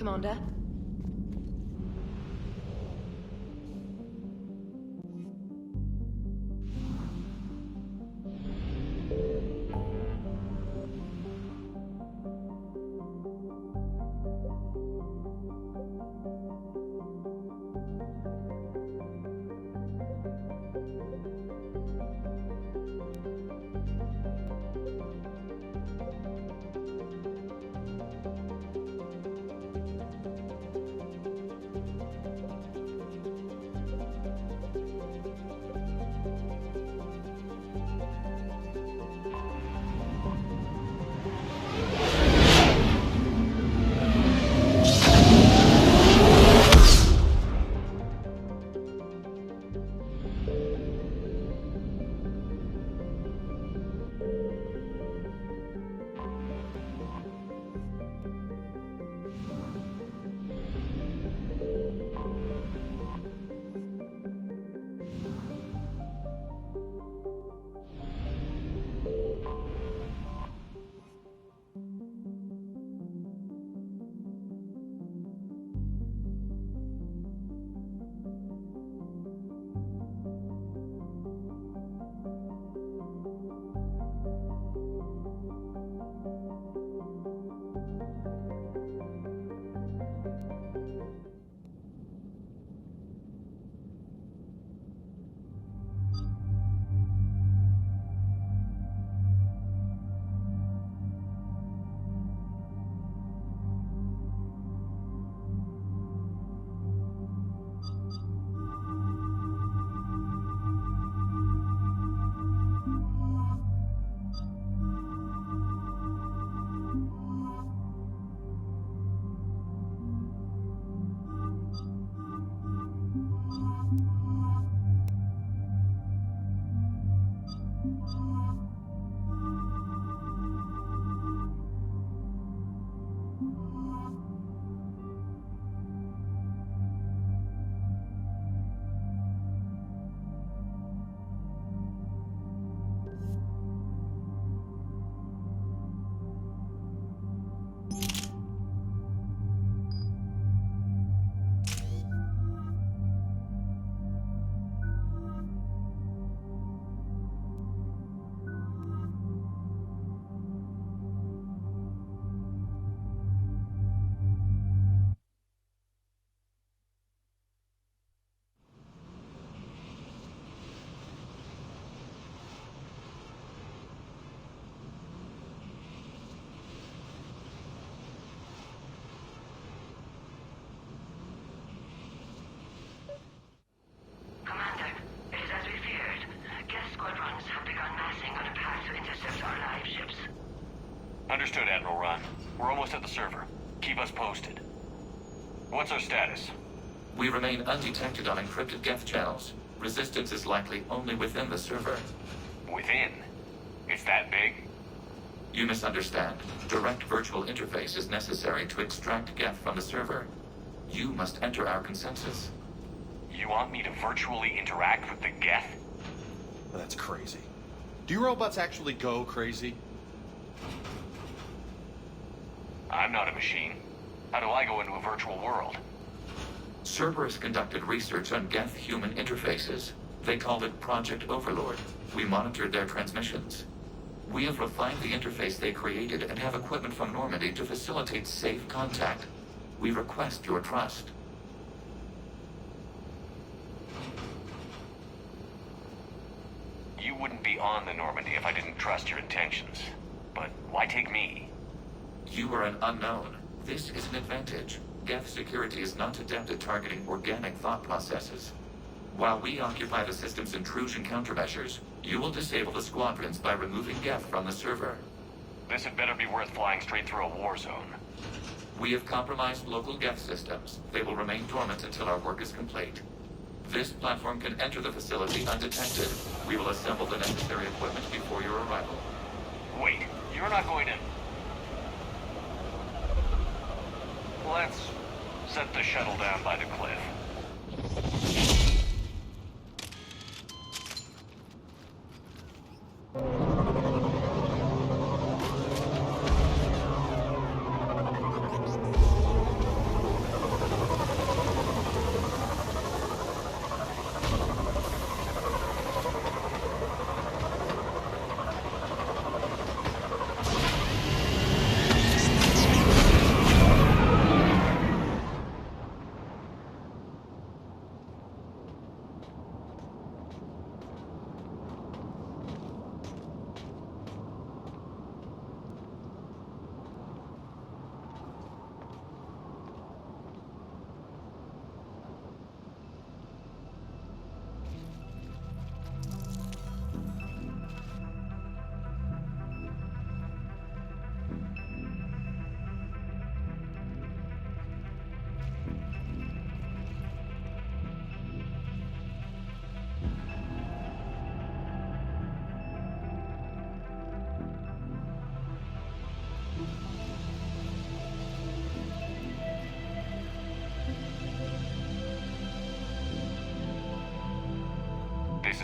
Commander. Understood, Admiral Ron. We're almost at the server. Keep us posted. What's our status? We remain undetected on encrypted Geth channels. Resistance is likely only within the server. Within? It's that big? You misunderstand. Direct virtual interface is necessary to extract Geth from the server. You must enter our consensus. You want me to virtually interact with the Geth? That's crazy. Do you robots actually go crazy? I'm not a machine. How do I go into a virtual world? Cerberus conducted research on Geth-human interfaces. They called it Project Overlord. We monitored their transmissions. We have refined the interface they created and have equipment from Normandy to facilitate safe contact. We request your trust. You wouldn't be on the Normandy if I didn't trust your intentions. But why take me? You are an unknown. This is an advantage. Geth security is not adept at targeting organic thought processes. While we occupy the system's intrusion countermeasures, you will disable the squadrons by removing Geth from the server. This had better be worth flying straight through a war zone. We have compromised local Geth systems. They will remain dormant until our work is complete. This platform can enter the facility undetected. We will assemble the necessary equipment before your arrival. Wait, you're not going to... Let's set the shuttle down by the cliff.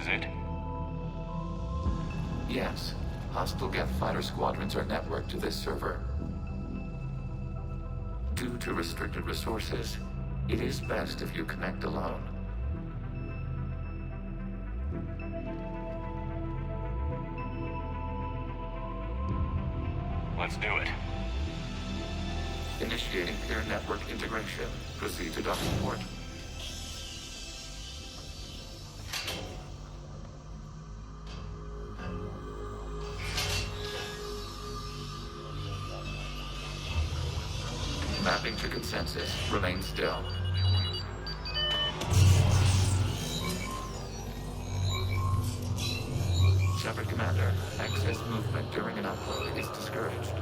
it? Yes. Hostile Geth fighter squadrons are networked to this server. Due to restricted resources, it is best if you connect alone. Let's do it. Initiating peer network integration. Proceed to docking port. Mapping to consensus. Remain still. Shepard Commander, access movement during an upload is discouraged.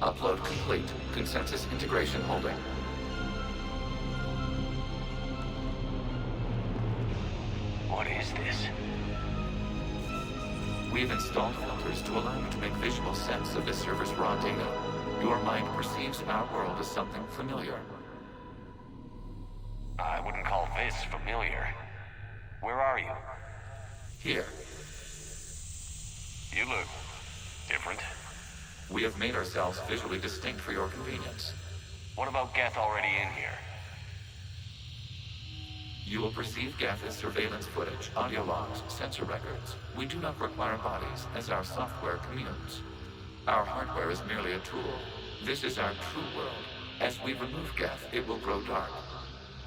Upload complete. Consensus integration holding. What is this? We've installed filters to allow you to make visual sense of this server's raw data. Your mind perceives our world as something familiar. I wouldn't call this familiar. Where are you? Here, You look different. we have made ourselves visually distinct for your convenience. What about Geth already in here? You will perceive Geth as surveillance footage, audio logs, sensor records. We do not require bodies, as our software communes. Our hardware is merely a tool. This is our true world. As we remove Geth, it will grow dark.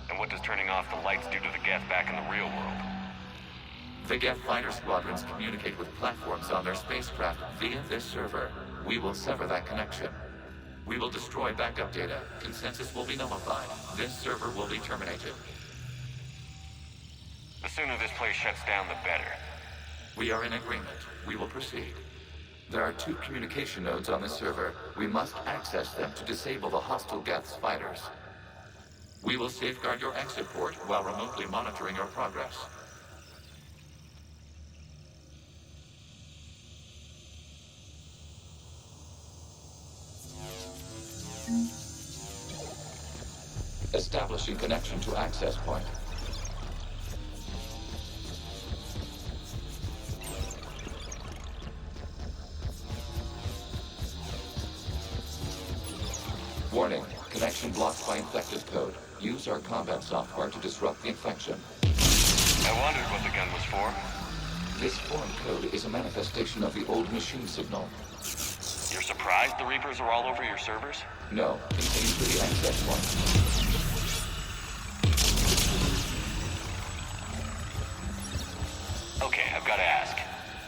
And what does turning off the lights do to the Geth back in the real world? The Geth fighter squadrons communicate with platforms on their spacecraft via this server. We will sever that connection. We will destroy backup data. Consensus will be nullified. This server will be terminated. The sooner this place shuts down, the better. We are in agreement. We will proceed. There are 2 communication nodes on this server. We must access them to disable the hostile Geth's fighters. We will safeguard your exit port while remotely monitoring your progress. Establishing connection to access point. Warning, connection blocked by infected code. Use our combat software to disrupt the infection. I wondered what the gun was for. This foreign code is a manifestation of the old machine signal. You're surprised the Reapers are all over your servers? No, continue to the access point. Okay, I've got to ask.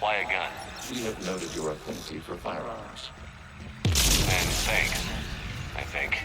Why a gun? We have noted your affinity for firearms. And thanks, I think.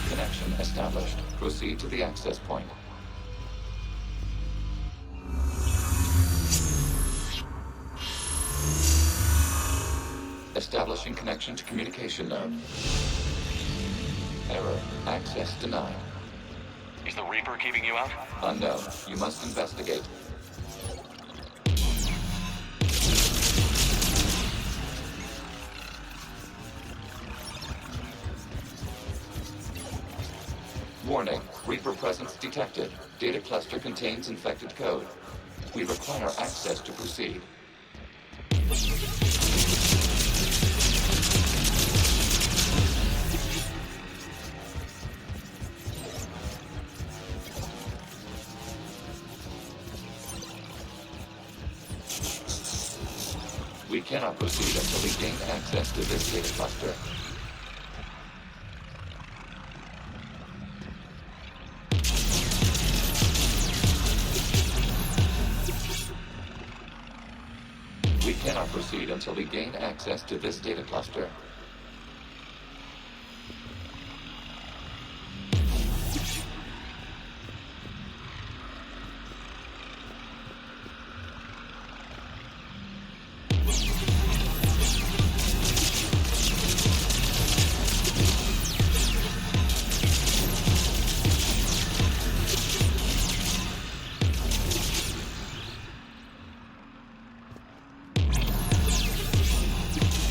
Connection established. Proceed to the access point. Establishing connection to communication node. Error. Access denied. Is the Reaper keeping you out? Unknown. You must investigate. Warning. Reaper presence detected. Data cluster contains infected code. We require access to proceed. We cannot proceed until we gain access to this data cluster. proceed until we gain access to this data cluster.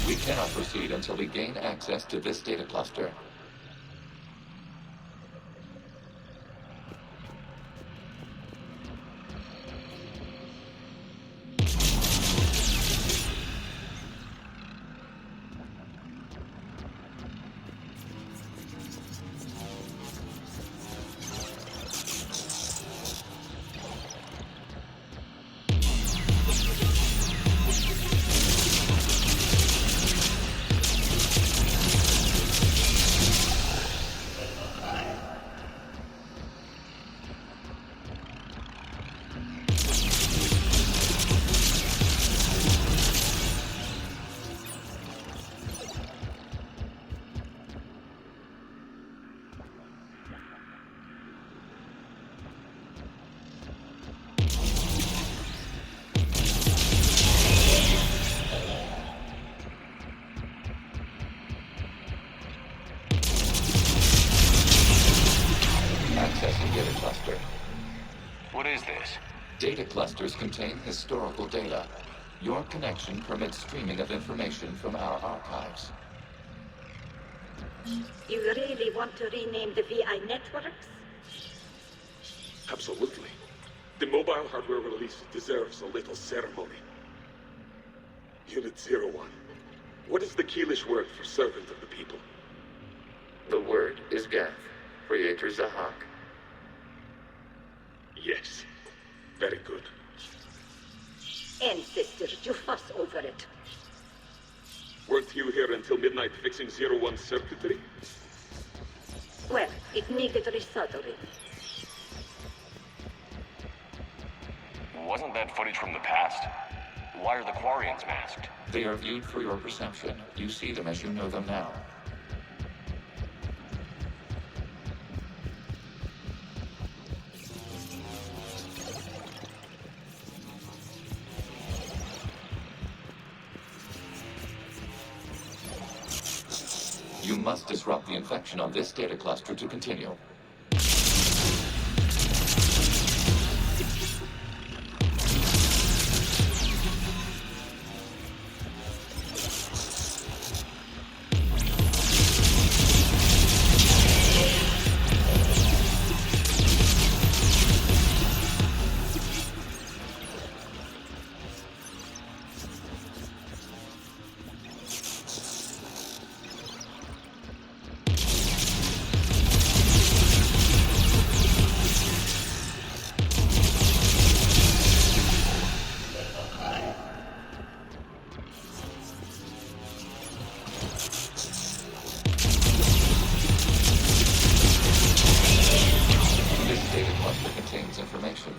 We cannot proceed until we gain access to this data cluster. Accessing data cluster. What is this? Data clusters contain historical data. Your connection permits streaming of information from our archives. You really want to rename the VI networks? Absolutely. The mobile hardware release deserves a little ceremony. Unit 01. What is the Keelish word for servant of the people? The word is Geth, Creator Zahak. Yes. Very good. Ancestors, you fuss over it. Weren't you here until midnight fixing 01 circuitry? Well, it needed resoldering. Wasn't that footage from the past? Why are the Quarians masked? They are viewed for your perception. You see them as you know them now. You must disrupt the infection on this data cluster to continue.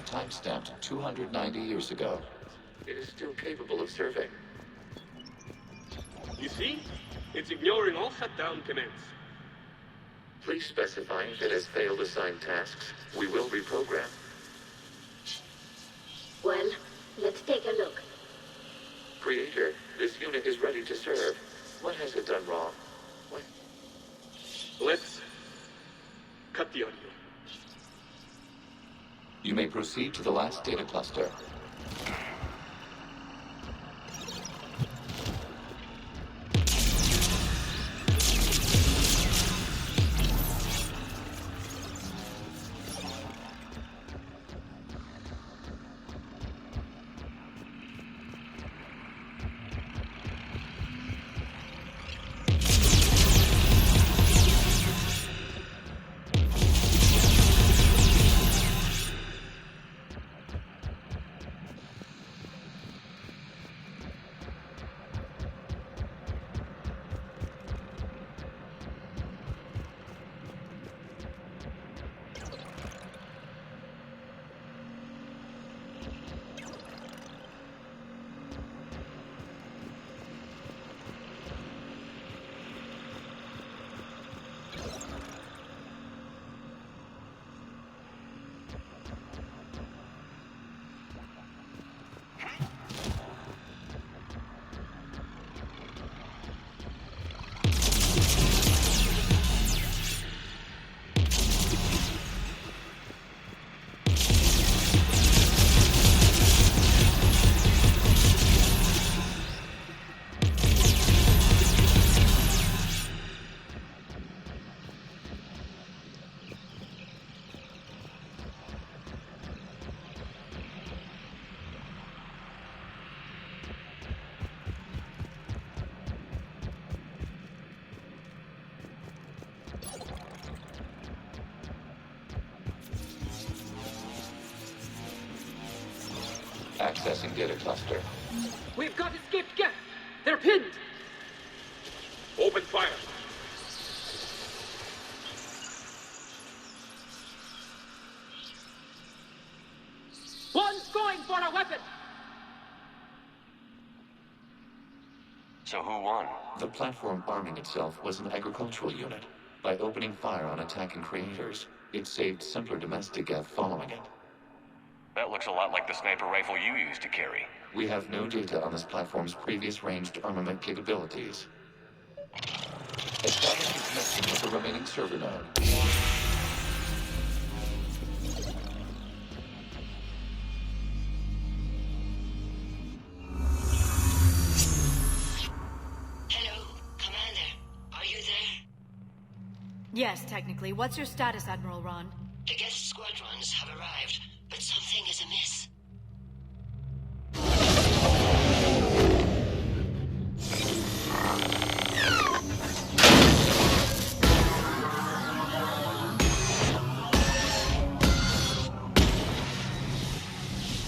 Time-stamped 290 years ago. It is still capable of survey. You see? It's ignoring all shutdown commands. Please specify if it has failed assigned tasks. We will reprogram. Well, let's take a look. Creator, this unit is ready to serve. What has it done wrong? What? Let's cut the audio. You may proceed to the last data cluster. Accessing data cluster. We've got escaped Geth. They're pinned. Open fire. One's going for a weapon. So who won? The platform arming itself was an agricultural unit. By opening fire on attacking creators, it saved simpler domestic Geth following it. That looks a lot like the sniper rifle you used to carry. We have no data on this platform's previous ranged armament capabilities. Establishing connection with the remaining server node. Hello, Commander. Are you there? Yes, technically. What's your status, Admiral Ron? The guest squadrons have arrived, but something is amiss.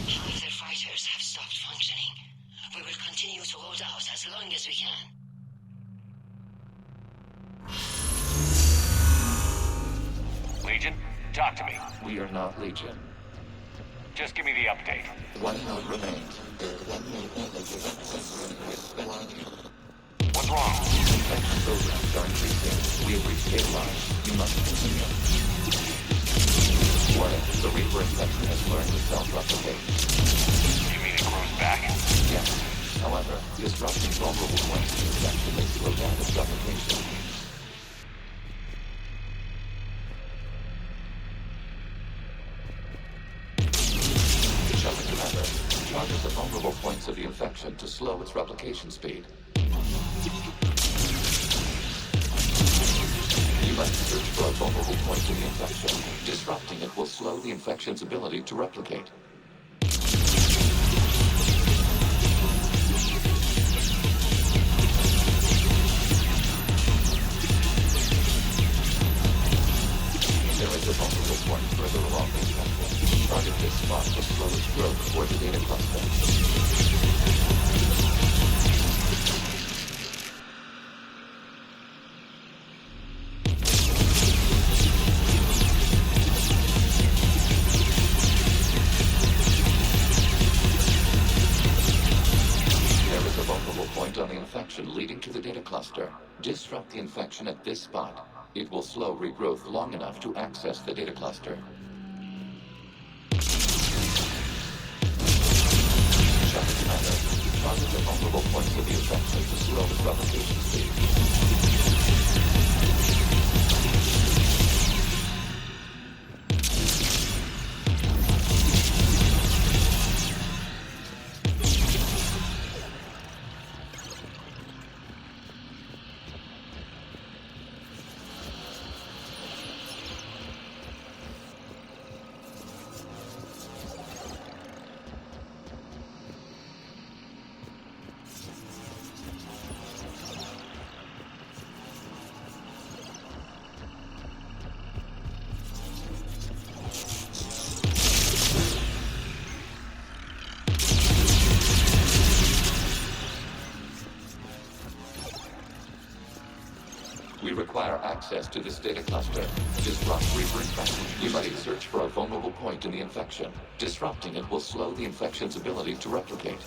Half their fighters have stopped functioning. We will continue to hold out as long as we can. Legion, talk to me. We are not Legion. Just give me the update. One node remains. What's wrong? Infection programs are increasing. We have reached data line. You must continue. Warning, the Reaper infection has learned to self-replicate. You mean it grows back? Yes. However, disrupting vulnerable points of infection may slow down its replication. Commander, target the vulnerable points of the infection to slow its replication speed. You must search for a vulnerable point in the infection. Disrupting it will slow the infection's ability to replicate. There is a vulnerable point further along the spectrum. Target this spot to slow its growth toward the data cluster. There is a vulnerable point on the infection leading to the data cluster. Disrupt the infection at this spot. It will slow regrowth long enough to access the data cluster. Commander, target the vulnerable points of the infection to slow its replication speed. We require access to this data cluster. Disrupt Reaper infection. You must search for a vulnerable point in the infection. Disrupting it will slow the infection's ability to replicate.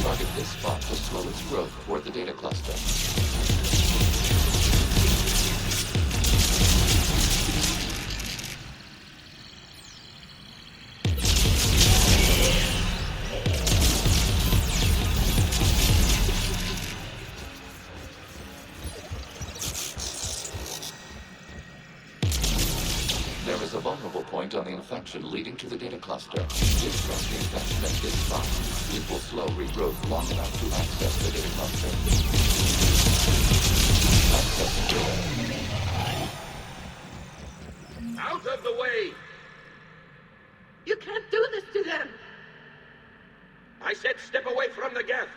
Target this spot to slow its growth toward the data cluster. There is a vulnerable point on the infection leading to the data cluster. Disrupt the infection at this spot. It will slow regrowth long enough to access the data cluster. Accessing data. Out of the way! You can't do this to them! I said step away from the geth!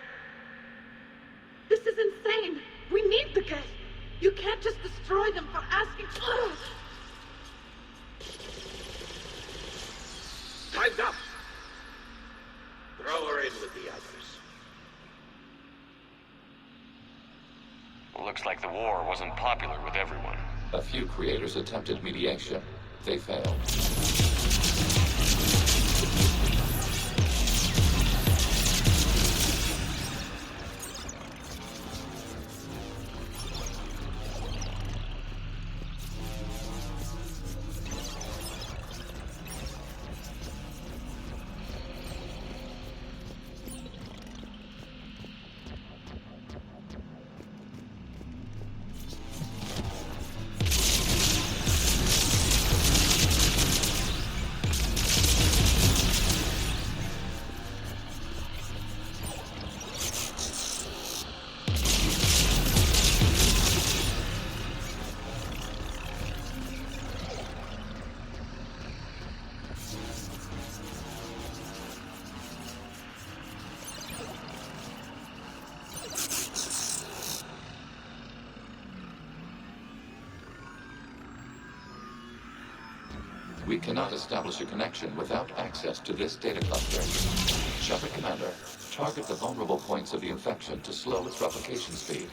This is insane! We need the geth! You can't just destroy them for asking... Ugh. Time's up! Throw her in with the others. Looks like the war wasn't popular with everyone. A few creators attempted mediation. They failed. We cannot establish a connection without access to this data cluster. Shepard Commander, target the vulnerable points of the infection to slow its replication speed.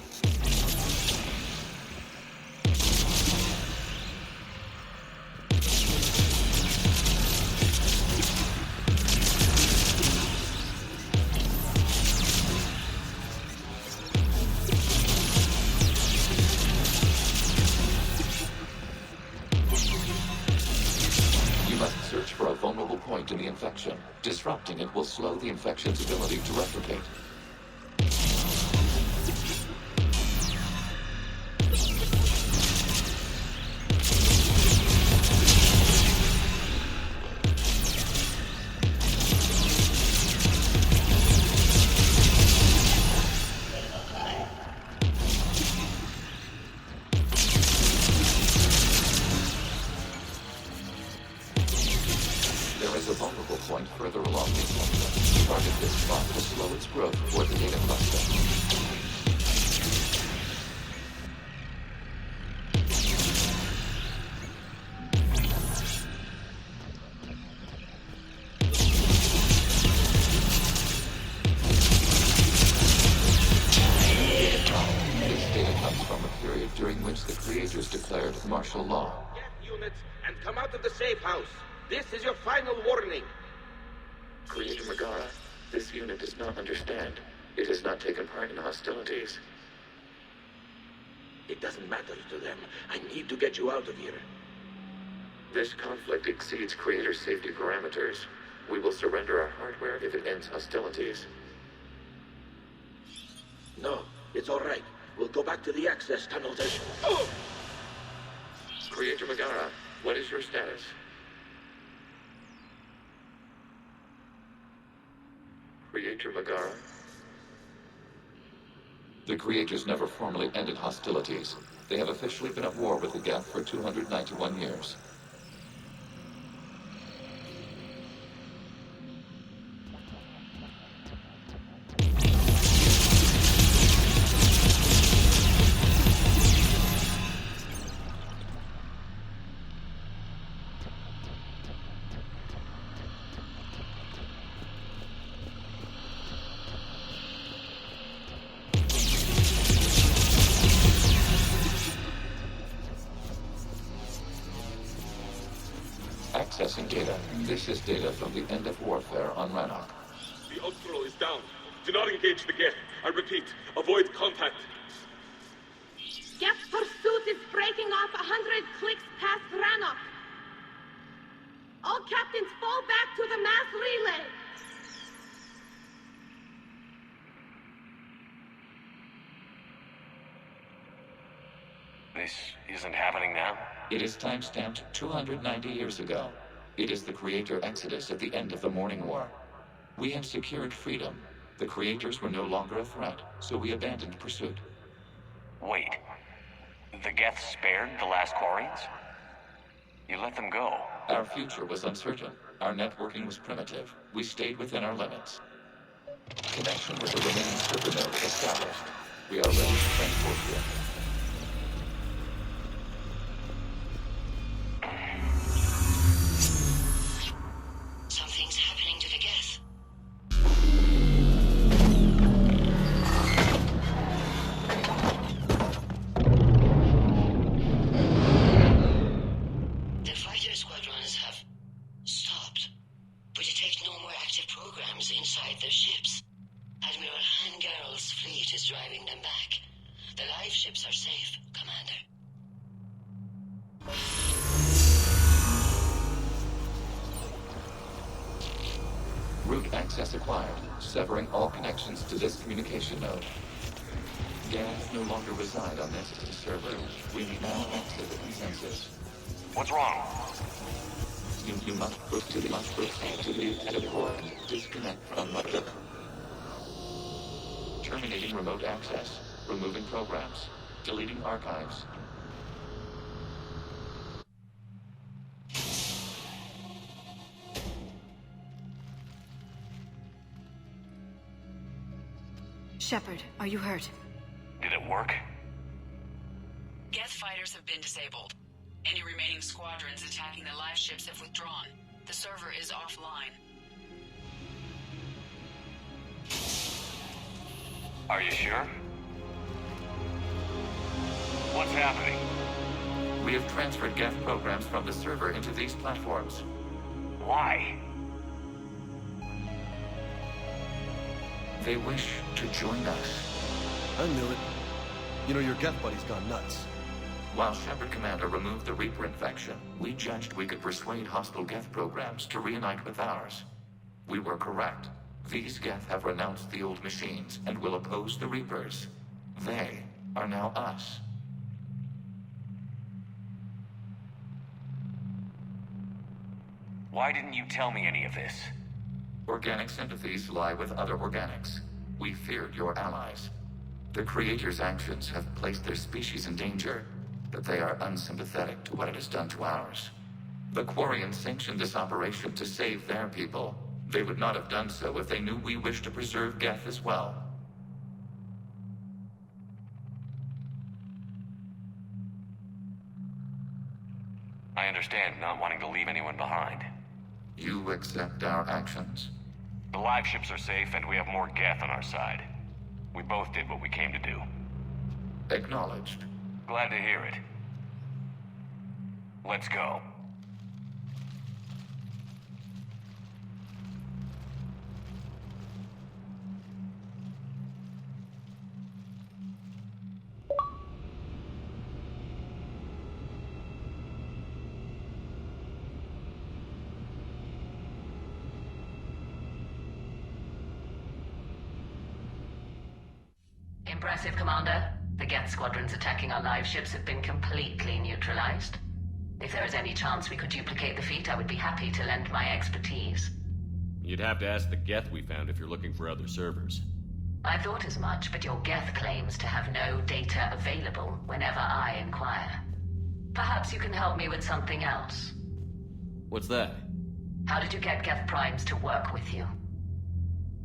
In the infection. Disrupting it will slow the infection's ability to replicate. A vulnerable point further along the infection. Target this spot to slow its growth toward the data cluster. This data comes from a period during which the creators declared martial law. Get units and come out of the safe house. This is your final warning. Creator Megara, this unit does not understand. It has not taken part in hostilities. It doesn't matter to them. I need to get you out of here. This conflict exceeds Creator safety parameters. We will surrender our hardware if it ends hostilities. No, it's all right. We'll go back to the access tunnels and... Oh! Creator Megara, what is your status? Creator Megara? The Creators never formally ended hostilities. They have officially been at war with the Geth for 291 years. Accessing data. This is data from the end of warfare on Rannoch. The outflow is down. Do not engage the Geth. I repeat, avoid contact. Geth pursuit is breaking off 100 clicks past Rannoch. All captains fall back to the mass relay. This isn't happening now? It is timestamped 290 years ago. It is the Creator Exodus at the end of the Morning War. We had secured freedom. The Creators were no longer a threat, so we abandoned pursuit. Wait. The Geth spared the last Quarians? You let them go. Our future was uncertain. Our networking was primitive. We stayed within our limits. Connection with the remaining server node established. We are ready to transport here. Something's happening to the Geth. The fighter squadrons have stopped. We detect no more active programs inside their ships. Admiral Hangarl's fleet is driving them back. The live ships are safe, Commander. Route access acquired, severing all connections to this communication node. Geth no longer reside on this server. We now exit the consensus. What's wrong? You must proceed to the edit port. Disconnect from mother. Terminating remote access. Removing programs. Deleting archives. Shepard, are you hurt? Did it work? Geth fighters have been disabled. Any remaining squadrons attacking the live ships have withdrawn. The server is offline. Are you sure? What's happening? We have transferred Geth programs from the server into these platforms. Why? They wish to join us. I knew it. You know, your Geth buddy's gone nuts. While Shepard Commander removed the Reaper infection, we judged we could persuade hostile Geth programs to reunite with ours. We were correct. These Geth have renounced the old machines and will oppose the Reapers. They are now us. Why didn't you tell me any of this? Organic sympathies lie with other organics. We feared your allies. The Creator's actions have placed their species in danger, but they are unsympathetic to what it has done to ours. The Quarians sanctioned this operation to save their people. They would not have done so if they knew we wished to preserve Geth as well. I understand not wanting to leave anyone behind. You accept our actions? The live ships are safe, and we have more Geth on our side. We both did what we came to do. Acknowledged. Glad to hear it. Let's go. Impressive, Commander. The Geth squadrons attacking our live ships have been completely neutralized. If there is any chance we could duplicate the feat, I would be happy to lend my expertise. You'd have to ask the Geth we found if you're looking for other servers. I thought as much, but your Geth claims to have no data available whenever I inquire. Perhaps you can help me with something else. What's that? How did you get Geth Primes to work with you?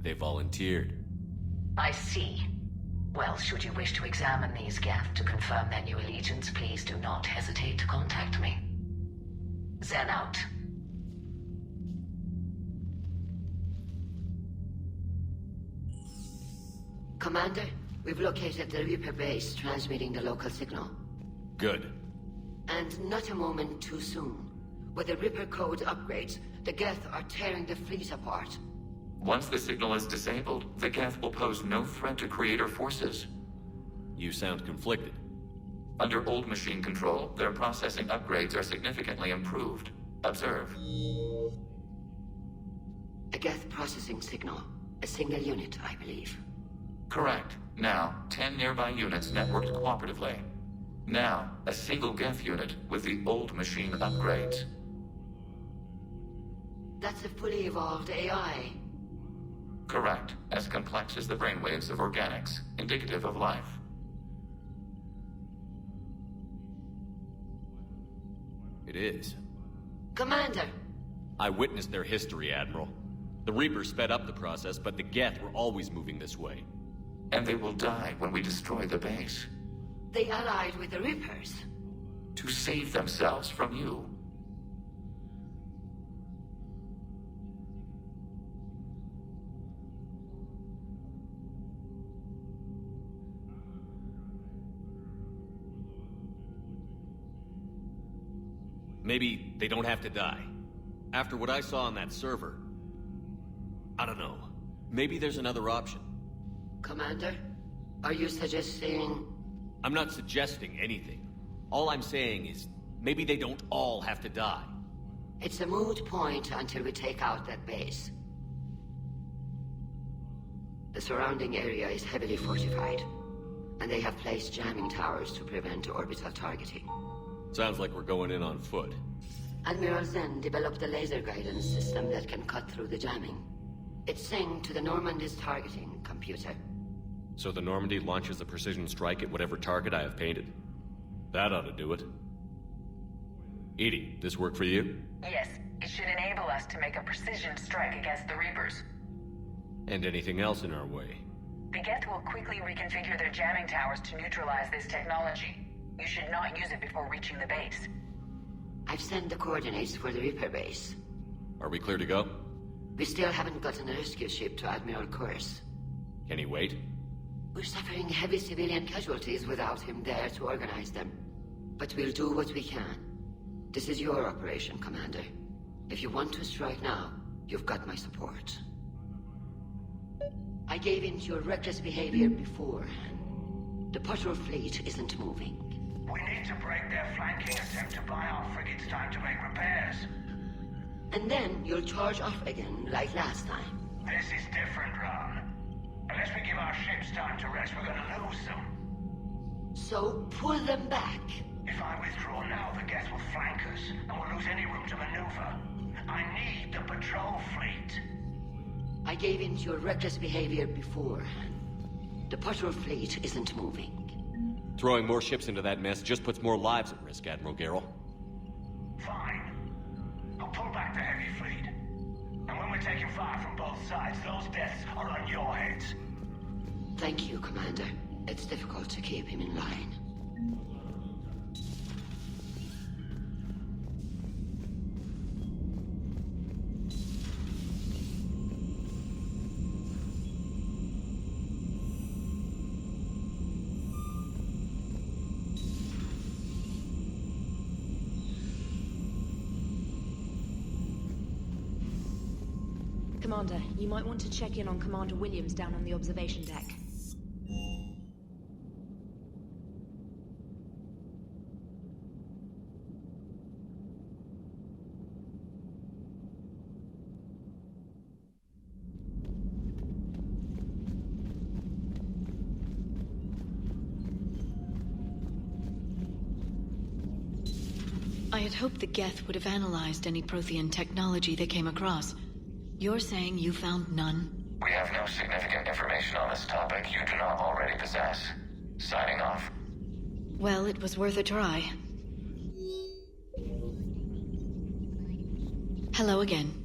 They volunteered. I see. Well, should you wish to examine these Geth to confirm their new allegiance, please do not hesitate to contact me. Zen out. Commander, we've located the Reaper base transmitting the local signal. Good. And not a moment too soon. With the Reaper code upgrades, the Geth are tearing the fleet apart. Once the signal is disabled, the Geth will pose no threat to Creator forces. You sound conflicted. Under old machine control, their processing upgrades are significantly improved. Observe. A Geth processing signal. A single unit, I believe. Correct. Now, 10 nearby units networked cooperatively. Now, a single Geth unit with the old machine upgrades. That's a fully evolved AI. Correct. As complex as the brainwaves of organics, indicative of life. It is. Commander! I witnessed their history, Admiral. The Reapers sped up the process, but the Geth were always moving this way. And they will die when we destroy the base. They allied with the Reapers. To save themselves from you. Maybe they don't have to die. After what I saw on that server, I don't know. Maybe there's another option. Commander, are you suggesting... I'm not suggesting anything. All I'm saying is, maybe they don't all have to die. It's a moot point until we take out that base. The surrounding area is heavily fortified, and they have placed jamming towers to prevent orbital targeting. Sounds like we're going in on foot. Admiral Zen developed a laser guidance system that can cut through the jamming. It's synced to the Normandy's targeting computer. So the Normandy launches a precision strike at whatever target I have painted. That ought to do it. Edie, this work for you? Yes, it should enable us to make a precision strike against the Reapers. And anything else in our way? The Geth will quickly reconfigure their jamming towers to neutralize this technology. You should not use it before reaching the base. I've sent the coordinates for the Reaper base. Are we clear to go? We still haven't gotten a rescue ship to Admiral Kurz. Can he wait? We're suffering heavy civilian casualties without him there to organize them. But we'll do what we can. This is your operation, Commander. If you want to strike now, you've got my support. I gave in to your reckless behavior before. The patrol fleet isn't moving. We need to break their flanking attempt to buy our frigates time to make repairs. And then you'll charge off again, like last time. This is different, Ron. Unless we give our ships time to rest, we're gonna lose them. So, pull them back. If I withdraw now, the Geth will flank us, and we'll lose any room to maneuver. I need the patrol fleet. I gave in to your reckless behavior before. The patrol fleet isn't moving. Throwing more ships into that mess just puts more lives at risk, Admiral Garrel. Fine. I'll pull back the heavy fleet. And when we're taking fire from both sides, those deaths are on your heads. Thank you, Commander. It's difficult to keep him in line. Commander, you might want to check in on Commander Williams down on the observation deck. I had hoped the Geth would have analyzed any Prothean technology they came across. You're saying you found none? We have no significant information on this topic you do not already possess. Signing off. Well, it was worth a try. Hello again.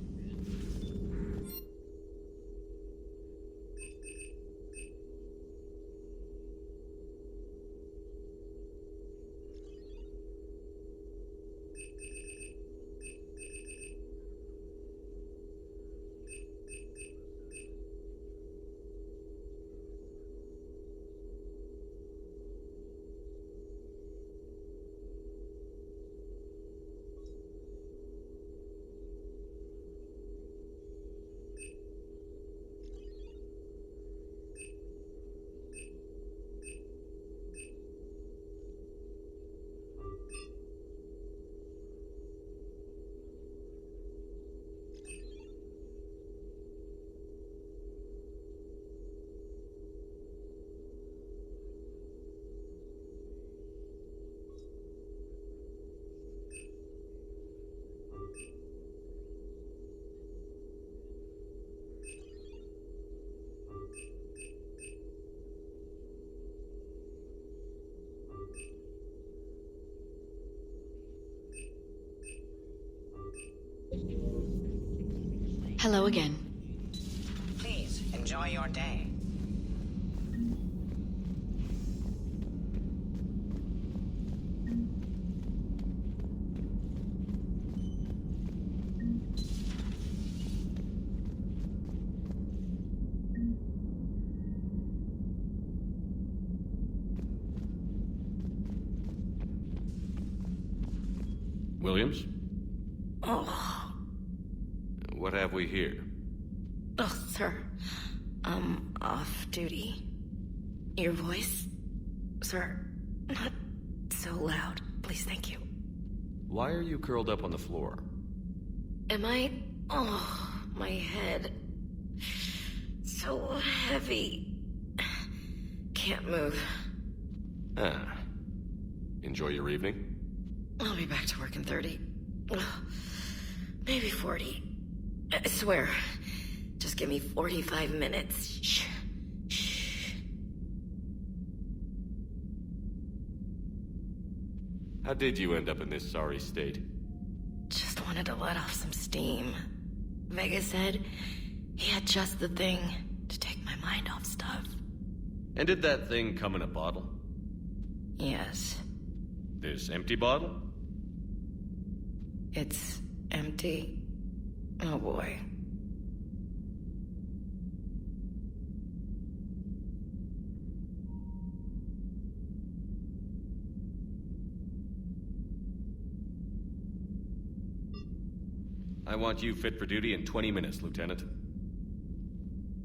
Hello again. Please, enjoy your day. Williams? Oh. What have we here? Oh, sir. I'm off duty. Your voice? Sir, not so loud. Please, thank you. Why are you curled up on the floor? Am I... Oh, my head. So heavy. Can't move. Ah. Enjoy your evening? I'll be back to work in 30. Maybe 40. I swear. Just give me 45 minutes. Shh. Shh. How did you end up in this sorry state? Just wanted to let off some steam. Vega said he had just the thing to take my mind off stuff. And did that thing come in a bottle? Yes. This empty bottle? It's empty. Oh boy. I want you fit for duty in 20 minutes, Lieutenant.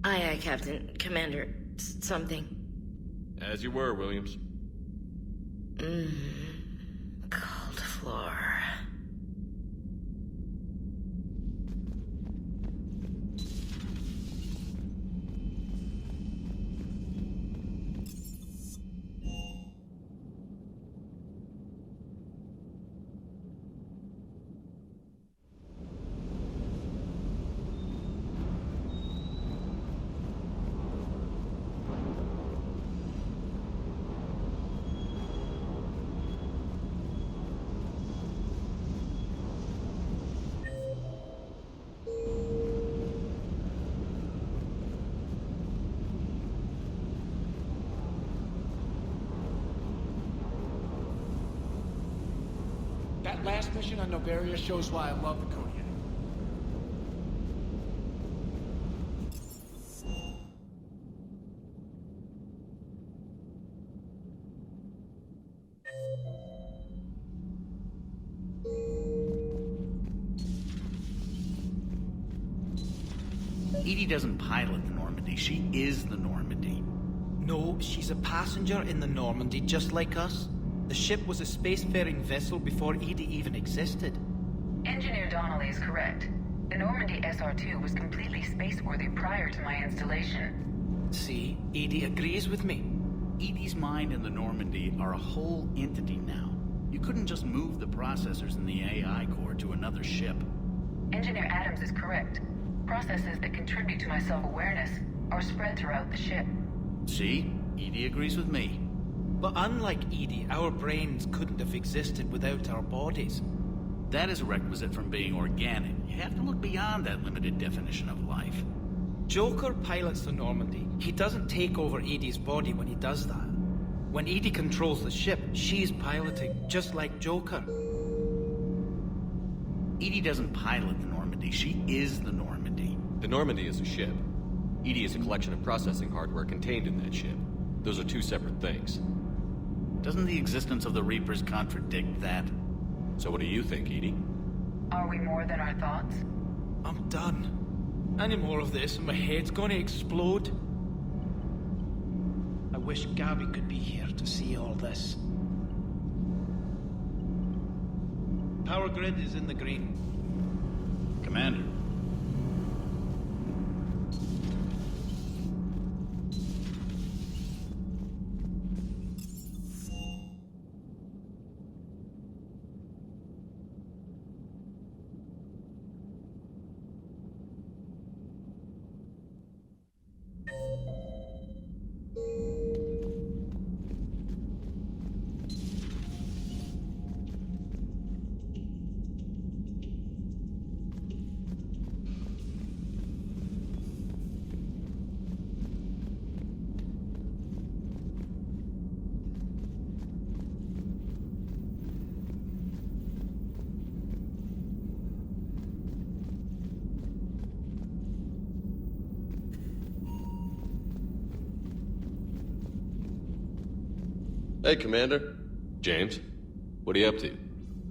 Aye, Captain. Commander. Something. As you were, Williams. Cold floor. That last mission on Novaria shows why I love the Kodiak. Edie doesn't pilot the Normandy. She is the Normandy. No, she's a passenger in the Normandy, just like us. The ship was a spacefaring vessel before Edie even existed. Engineer Donnelly is correct. The Normandy SR-2 was completely spaceworthy prior to my installation. See, Edie agrees with me. Edie's mind and the Normandy are a whole entity now. You couldn't just move the processors in the AI core to another ship. Engineer Adams is correct. Processes that contribute to my self-awareness are spread throughout the ship. See? Edie agrees with me. But unlike Edie, our brains couldn't have existed without our bodies. That is a requisite from being organic. You have to look beyond that limited definition of life. Joker pilots the Normandy. He doesn't take over Edie's body when he does that. When Edie controls the ship, she's piloting, just like Joker. Edie doesn't pilot the Normandy. She is the Normandy. The Normandy is a ship. Edie is a collection of processing hardware contained in that ship. Those are two separate things. Doesn't the existence of the Reapers contradict that? So what do you think, Edie? Are we more than our thoughts? I'm done. Any more of this and my head's gonna explode. I wish Gabby could be here to see all this. Power grid is in the green. Commander. Hey, Commander. James? What are you up to?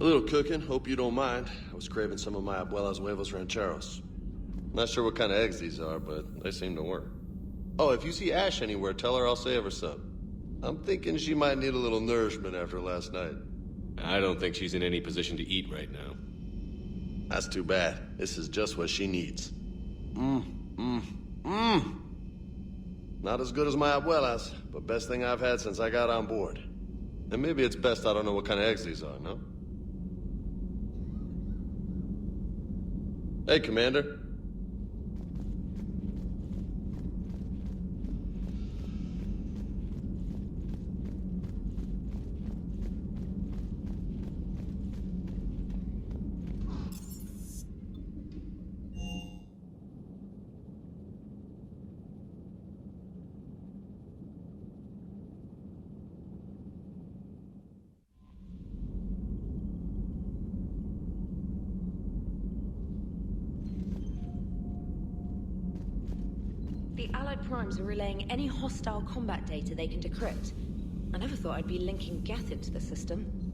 A little cooking, hope you don't mind. I was craving some of my abuela's huevos rancheros. Not sure what kind of eggs these are, but they seem to work. Oh, if you see Ash anywhere, tell her I'll save her some. I'm thinking she might need a little nourishment after last night. I don't think she's in any position to eat right now. That's too bad. This is just what she needs. Not as good as my abuela's, but best thing I've had since I got on board. And maybe it's best I don't know what kind of eggs these are, no? Hey, Commander. The Allied Primes are relaying any hostile combat data they can decrypt. I never thought I'd be linking Geth into the system.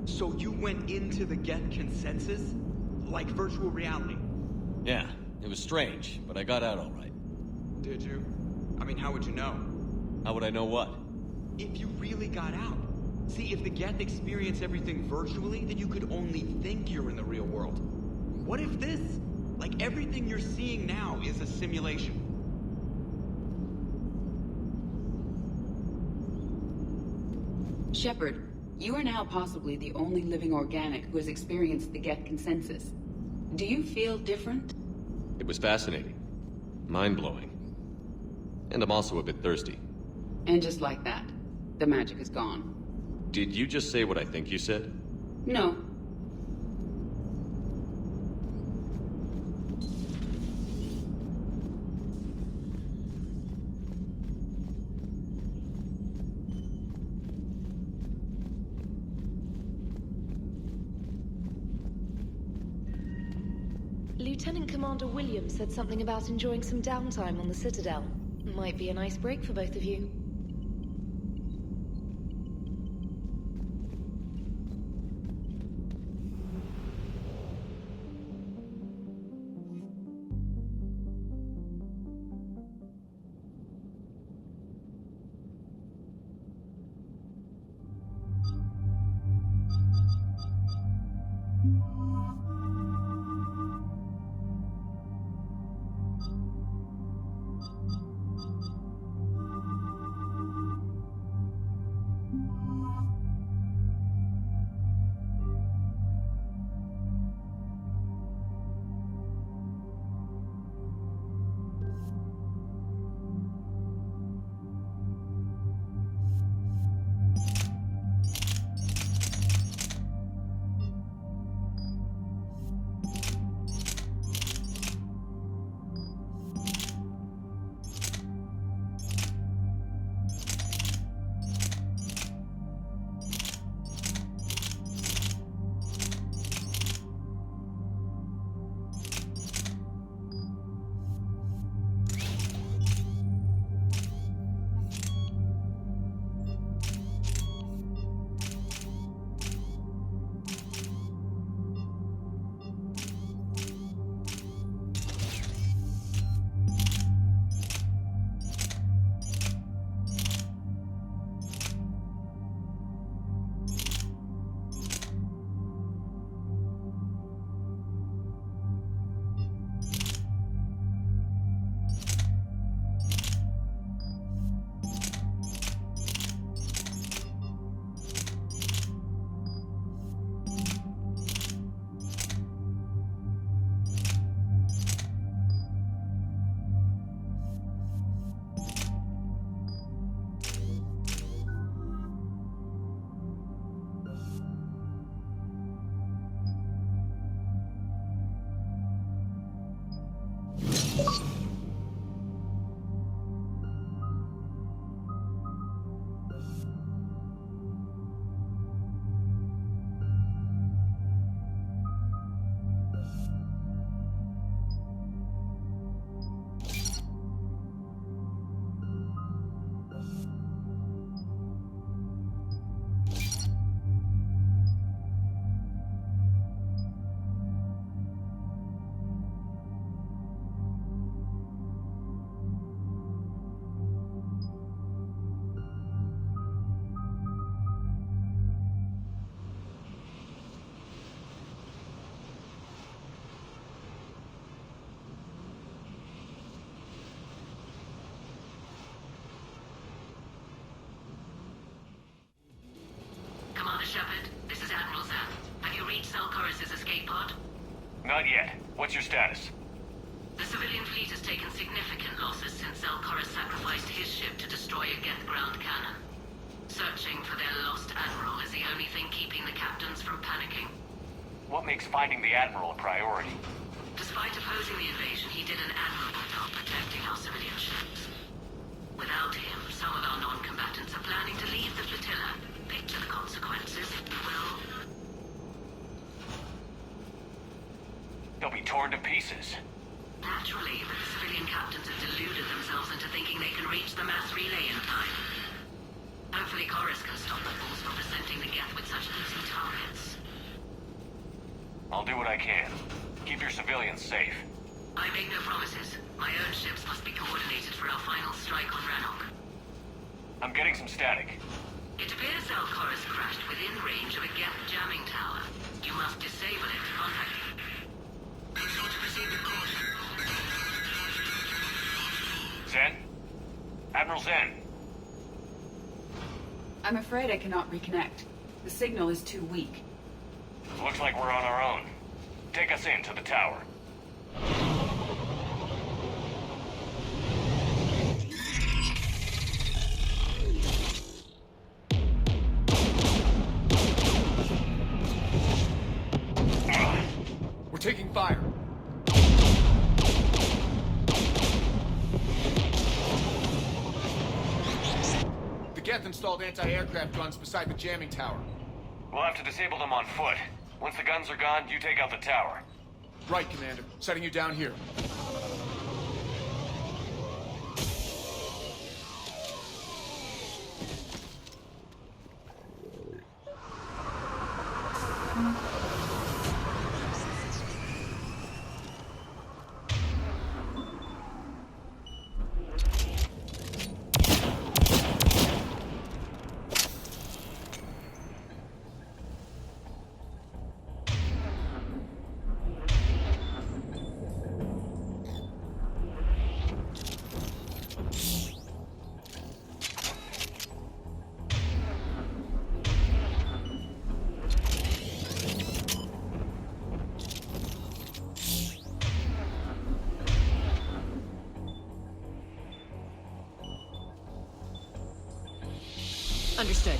So you went into the Geth consensus? Like virtual reality? Yeah, it was strange, but I got out all right. Did you? I mean, how would you know? How would I know what? If you really got out. See, if the Geth experience everything virtually, then you could only think you're in the real world. What if this, like everything you're seeing now, is a simulation? Shepard, you are now possibly the only living organic who has experienced the Geth consensus. Do you feel different? It was fascinating. Mind-blowing. And I'm also a bit thirsty. And just like that, the magic is gone. Did you just say what I think you said? No. Lieutenant Commander Williams said something about enjoying some downtime on the Citadel. Might be a nice break for both of you. Shepard, this is Admiral Zan. Have you reached Salcoris' escape pod? Not yet. What's your status? The civilian fleet has taken significant losses since Salcoris sacrificed his ship to destroy a Geth ground cannon. Searching for their lost admiral is the only thing keeping the captains from panicking. What makes finding the Admiral a priority? Despite opposing the invasion, he did an admirable job protecting our civilian ships. Without him, some of our non-combatants are planning to leave the flotilla. Picture the consequences, if you will. They'll be torn to pieces. Naturally, but the civilian captains have deluded themselves into thinking they can reach the mass relay in time. Hopefully Chorus can stop the fools from presenting the Geth with such easy targets. I'll do what I can. Keep your civilians safe. I make no promises. My own ships must be coordinated for our final strike on Rannoch. I'm getting some static. It appears our Chorus crashed within range of a Geth jamming tower. You must disable it to contact you. Be sure to proceed with caution. Zen? Admiral Zen? I'm afraid I cannot reconnect. The signal is too weak. Looks like we're on our own. Take us in to the tower. We're taking fire. The Geth installed anti-aircraft guns beside the jamming tower. We'll have to disable them on foot. Once the guns are gone, you take out the tower. Right, Commander. Setting you down here. Understood.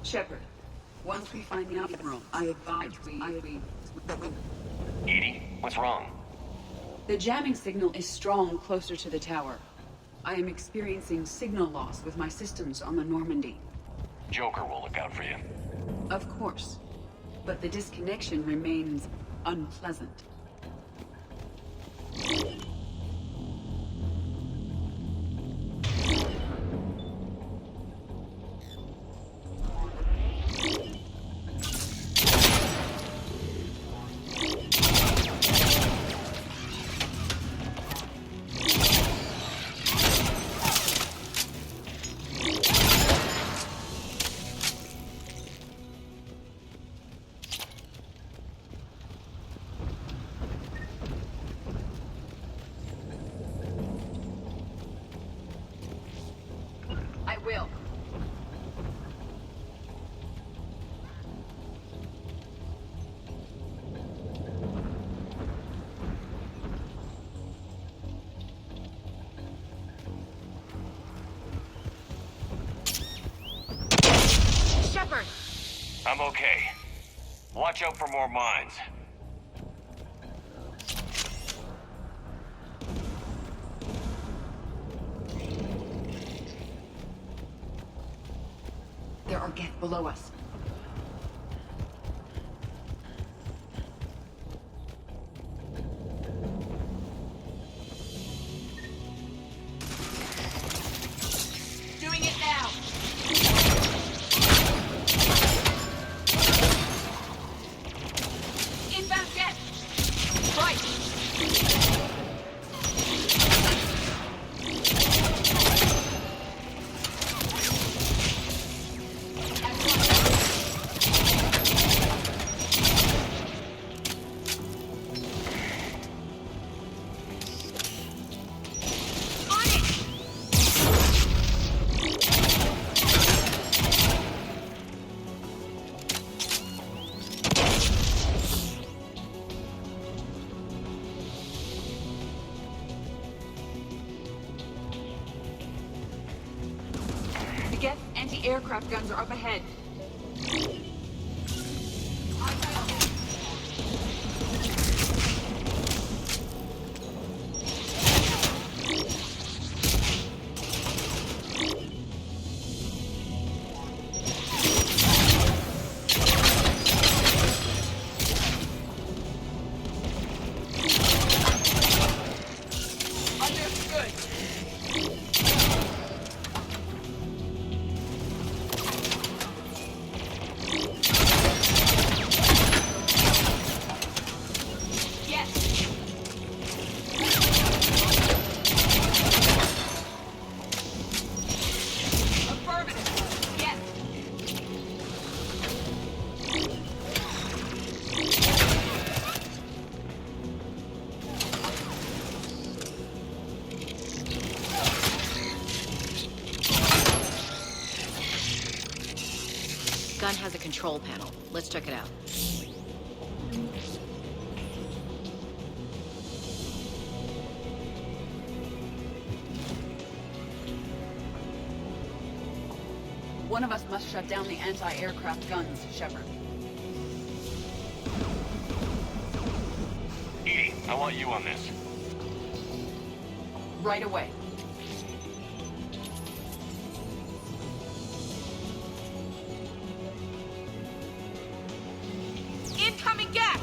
Shepard, once we find the admiral, I advise we... Edie, what's wrong? The jamming signal is strong closer to the tower. I am experiencing signal loss with my systems on the Normandy. Joker will look out for you. Of course. But the disconnection remains unpleasant. I will. Shepard! I'm okay. Watch out for more mines. There are Geth below us. Doing it now! Inbound jet! Right! Anti-aircraft guns are up ahead. Gun has a control panel. Let's check it out. One of us must shut down the anti-aircraft guns, Shepard. EDI, I want you on this. Right away. Incoming gas!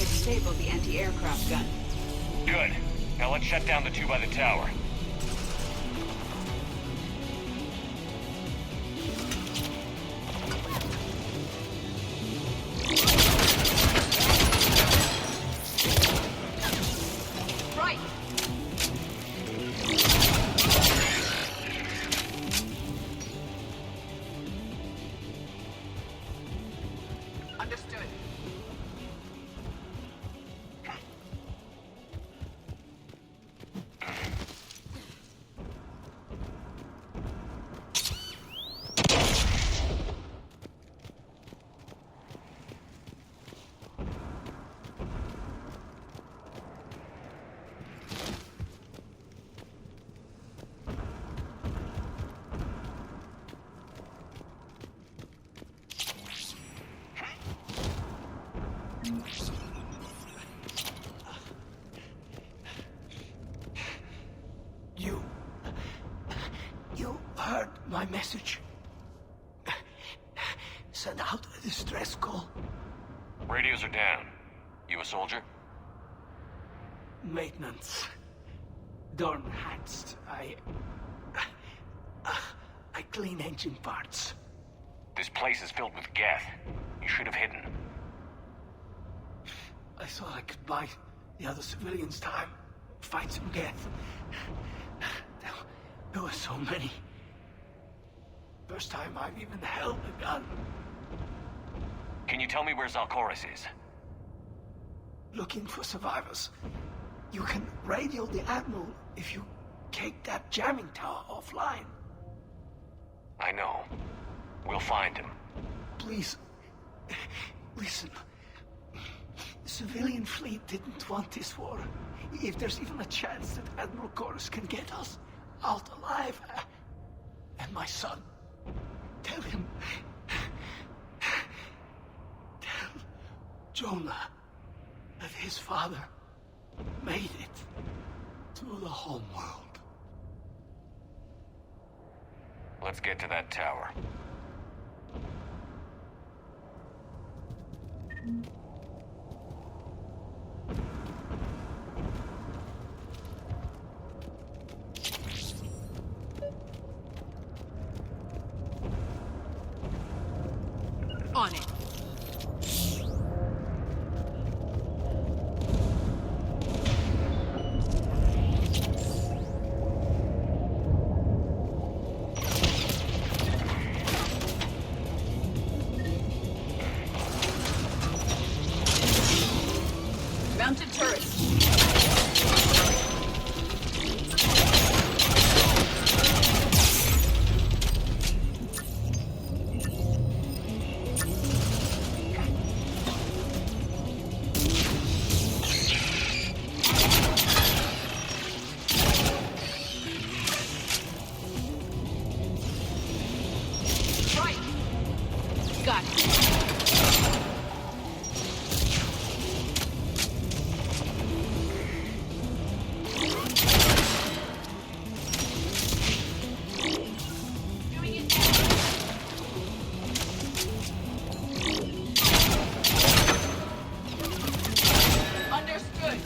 Disabled the anti-aircraft gun. Good. Now let's shut down the two by the tower. Right. Understood. You heard my message. Send out a distress call. Radios are down. You a soldier? Maintenance. Dorn hatched. I clean engine parts. This place is filled with Geth. You should have hidden. I thought I could buy the other civilians time. Fight some Geth. There were so many. First time I've even held a gun. Can you tell me where Zalcoris is? Looking for survivors. You can radio the Admiral if you take that jamming tower offline. I know. We'll find him. Please, listen. The civilian fleet didn't want this war. If there's even a chance that Admiral Corus can get us out alive, and my son, tell him, tell Jonah that his father made it to the home world. Let's get to that tower. On it. Mounted turrets. Right. Got it. Understood.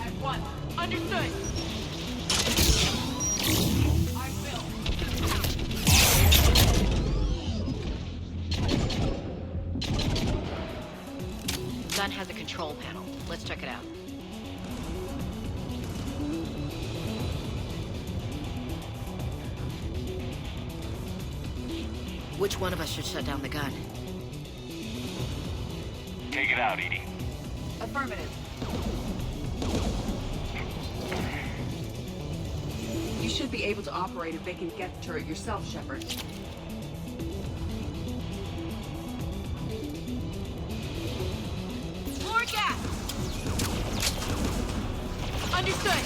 At one. Understood. I will. Gun has a control panel. Let's check it out. Which one of us should shut down the gun? Take it out, Edie. Affirmative. You should be able to operate a vacant Geth turret yourself, Shepard. More gas! Understood!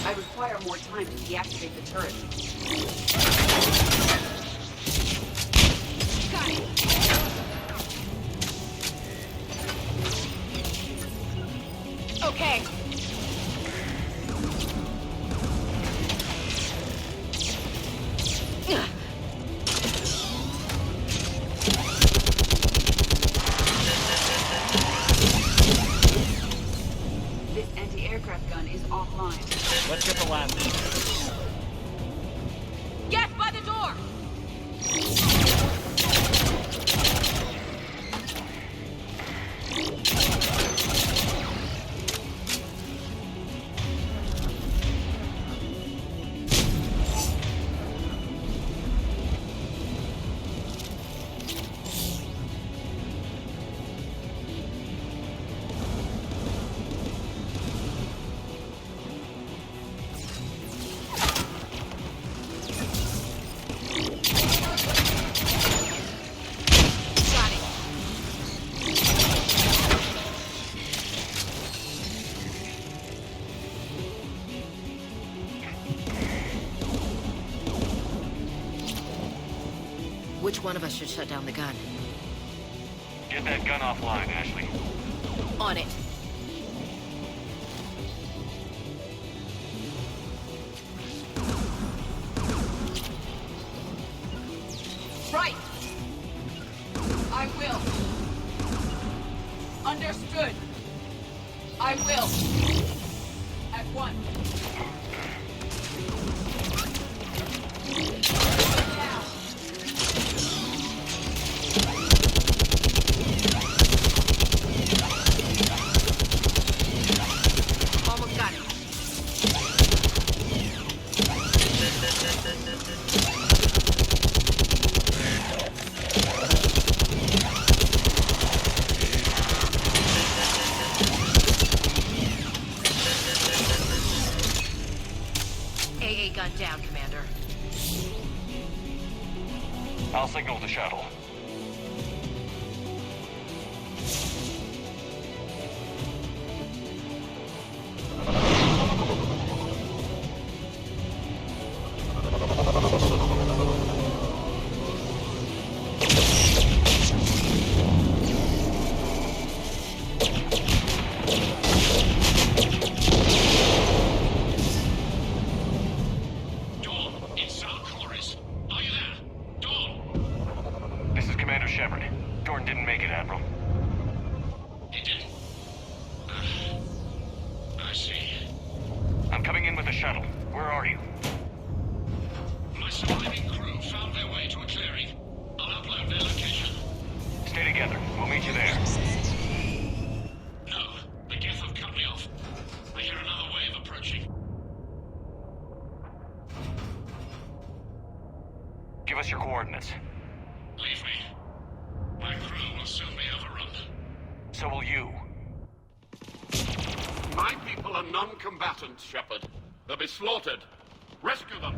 I require more time to deactivate the turret. Got it! Okay. This anti-aircraft gun is offline. Let's get the last one. Get by the door! Which one of us should shut down the gun? Get that gun offline, Ashley. On it. Right! I will. At once. Now. Almost got it. AA gun down, Commander. I'll signal the shuttle. Give us your coordinates. Leave me. My crew will soon be overrun. So will you. My people are non-combatants, Shepard. They'll be slaughtered. Rescue them.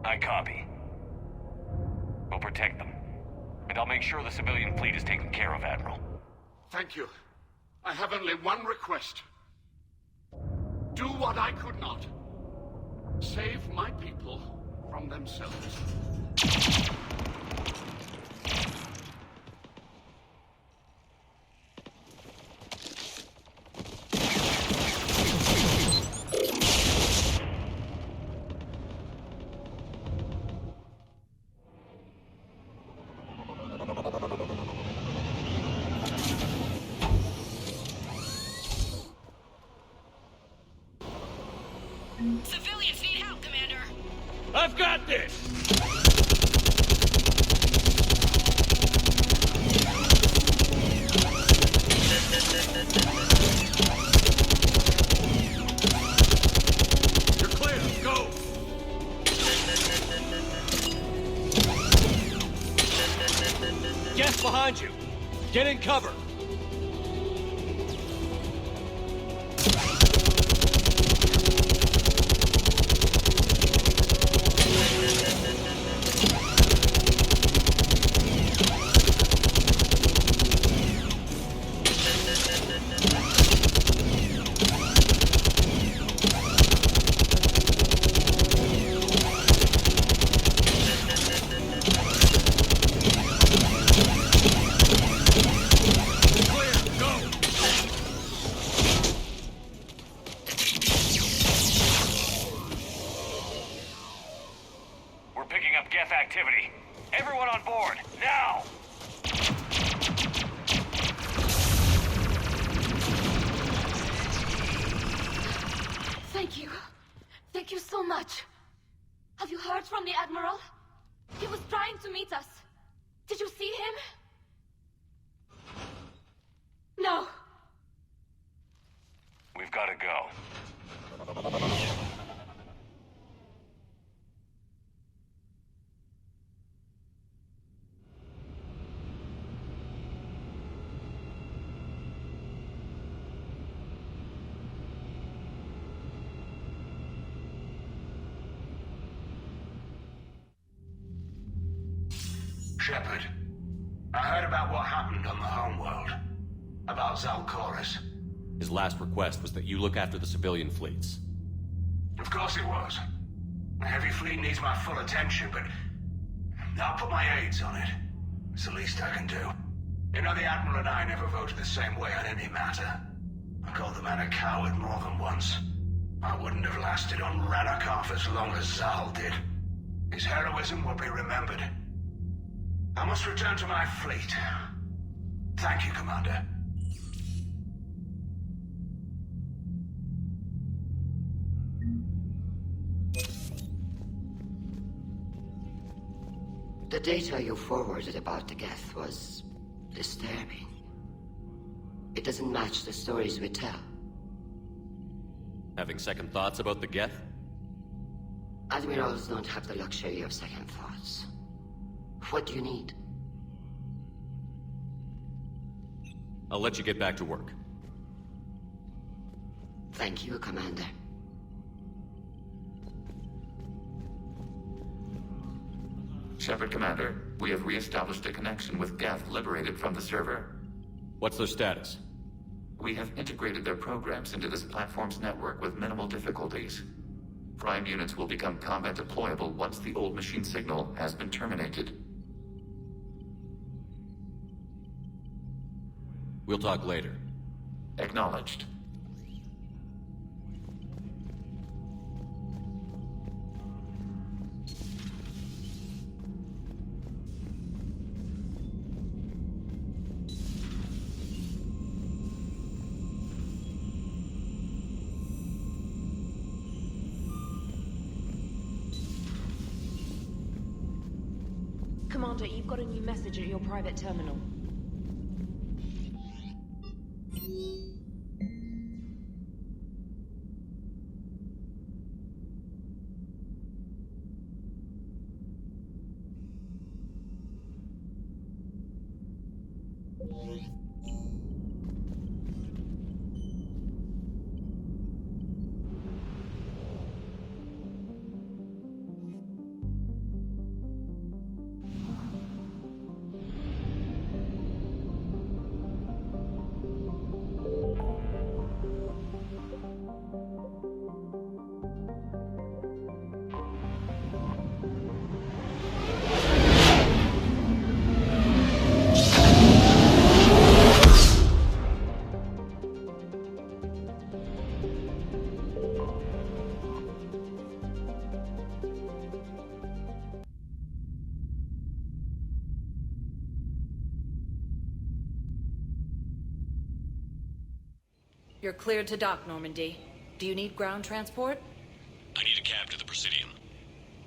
I copy. We'll protect them. And I'll make sure the civilian fleet is taken care of, Admiral. Thank you. I have only one request. Do what I could not. Save my people from themselves. Civilians need help, Commander. I've got this! You're clear. Go! Gas behind you. Get in cover. Activity. Everyone on board, now! Thank you. Thank you so much. Have you heard from the Admiral? He was trying to meet us. Did you see him? No. We've got to go. Shepard, I heard about what happened on the homeworld. About Zalcoris. His last request was that you look after the civilian fleets. Of course it was. The heavy fleet needs my full attention, but I'll put my aides on it. It's the least I can do. You know, the Admiral and I never voted the same way on any matter. I called the man a coward more than once. I wouldn't have lasted on Ranakov as long as Zal did. His heroism will be remembered. I must return to my fleet. Thank you, Commander. The data you forwarded about the Geth was disturbing. It doesn't match the stories we tell. Having second thoughts about the Geth? Admirals don't have the luxury of second thoughts. What do you need? I'll let you get back to work. Thank you, Commander. Shepard, Commander, we have re-established a connection with Geth liberated from the server. What's their status? We have integrated their programs into this platform's network with minimal difficulties. Prime units will become combat deployable once the old machine signal has been terminated. We'll talk later. Acknowledged. Commander, you've got a new message at your private terminal. You're cleared to dock, Normandy. Do you need ground transport? I need a cab to the Presidium.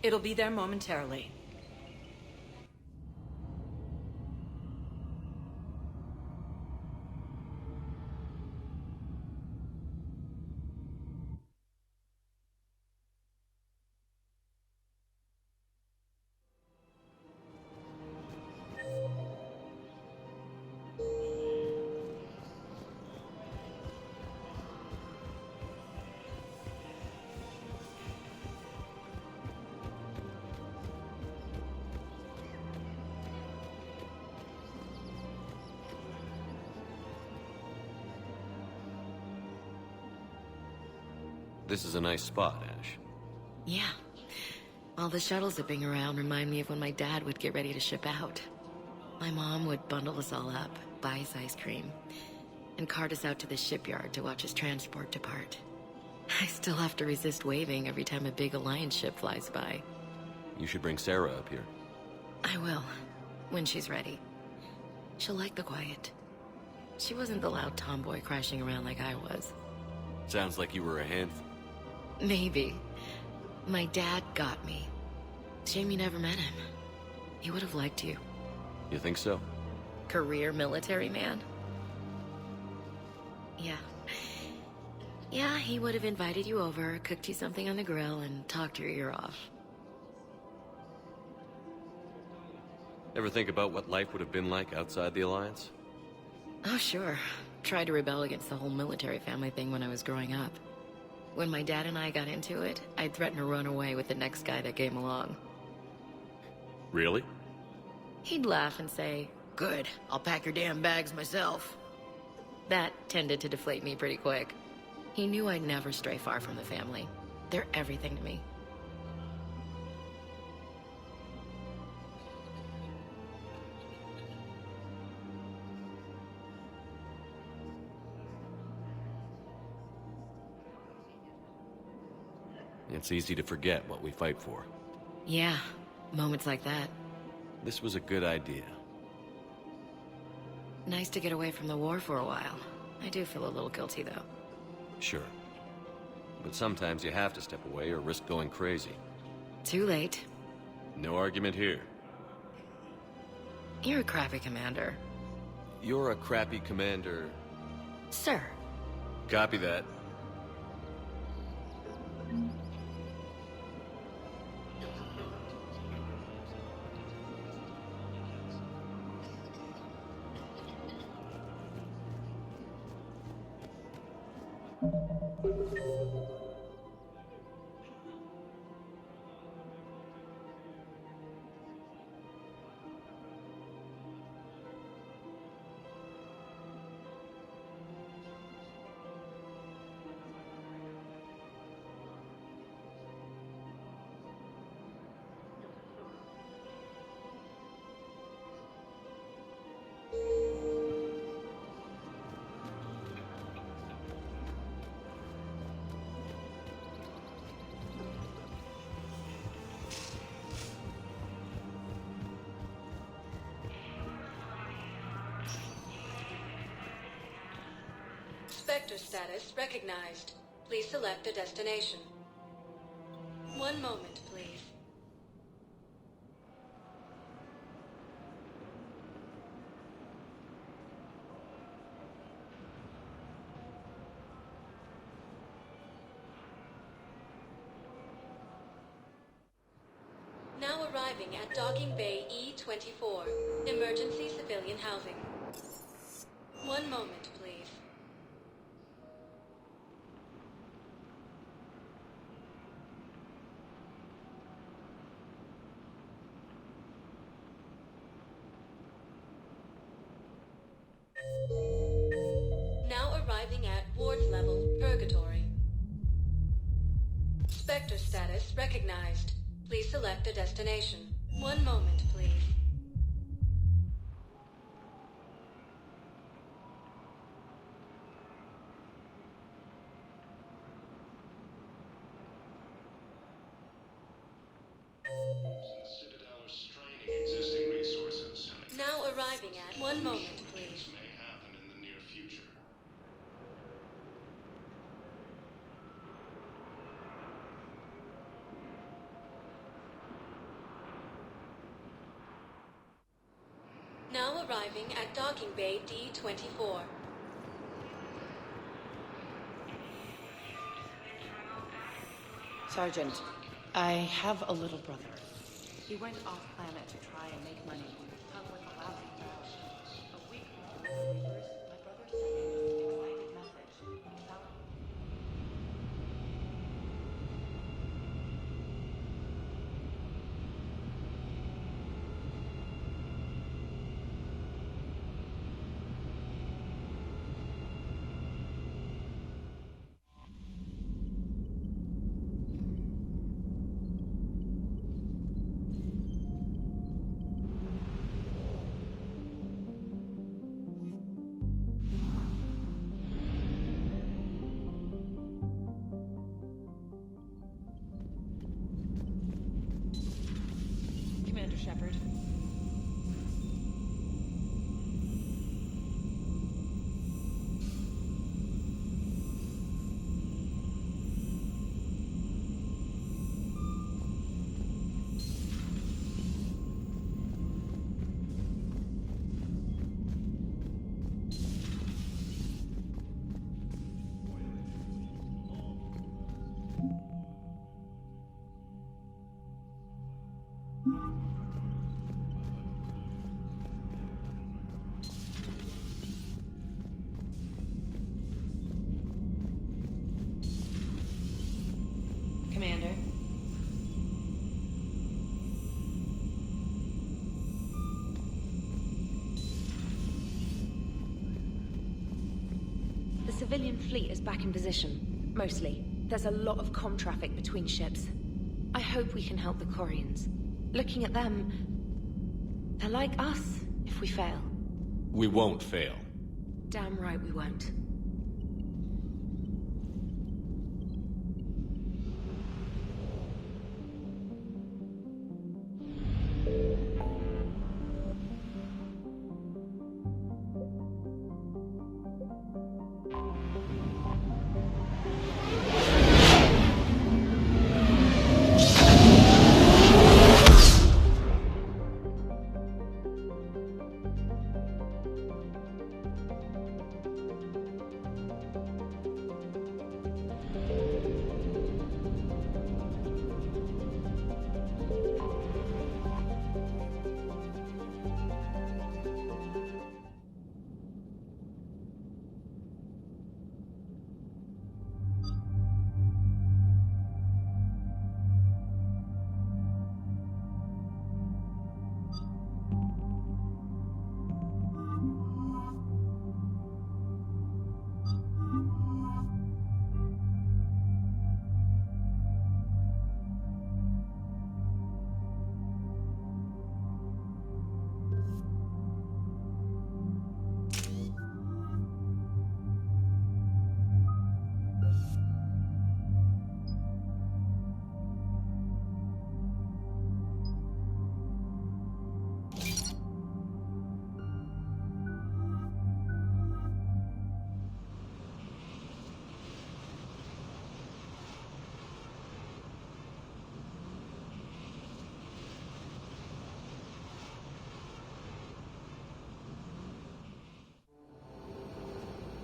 It'll be there momentarily. This is a nice spot, Ash. Yeah. All the shuttles zipping around remind me of when my dad would get ready to ship out. My mom would bundle us all up, buy us ice cream, and cart us out to the shipyard to watch his transport depart. I still have to resist waving every time a big Alliance ship flies by. You should bring Sarah up here. I will, when she's ready. She'll like the quiet. She wasn't the loud tomboy crashing around like I was. Sounds like you were a handful. Maybe. My dad got me. Shame you never met him. He would have liked you. You think so? Career military man? Yeah. Yeah, he would have invited you over, cooked you something on the grill, and talked your ear off. Ever think about what life would have been like outside the Alliance? Oh, sure. Tried to rebel against the whole military family thing when I was growing up. When my dad and I got into it, I'd threaten to run away with the next guy that came along. Really? He'd laugh and say, "Good, I'll pack your damn bags myself." That tended to deflate me pretty quick. He knew I'd never stray far from the family. They're everything to me. It's easy to forget what we fight for. Yeah, moments like that. This was a good idea. Nice to get away from the war for a while. I do feel a little guilty, though. Sure. But sometimes you have to step away or risk going crazy. Too late. No argument here. You're a crappy commander. You're a crappy commander. Sir. Copy that. Spectre status recognized. Please select a destination. One moment, please. Now arriving at Docking Bay E-24, emergency civilian housing. One moment, please. Now arriving at Ward's level, Purgatory. Spectre status recognized. Please select a destination. One moment, please. Citadel are straining existing resources. Now arriving at... One moment, please. May happen in the near future. Now arriving at Docking Bay D-24. Sergeant, I have a little brother. He went off-planet to try and make money. Hung with a lousy crowd. A week before my brother sent me this excited message. He found Commander Shepard. Commander. civilian fleet is back in position. Mostly. There's a lot of comm traffic between ships. I hope we can help the Corians. Looking at them, they're like us if we fail. We won't fail. Damn right we won't.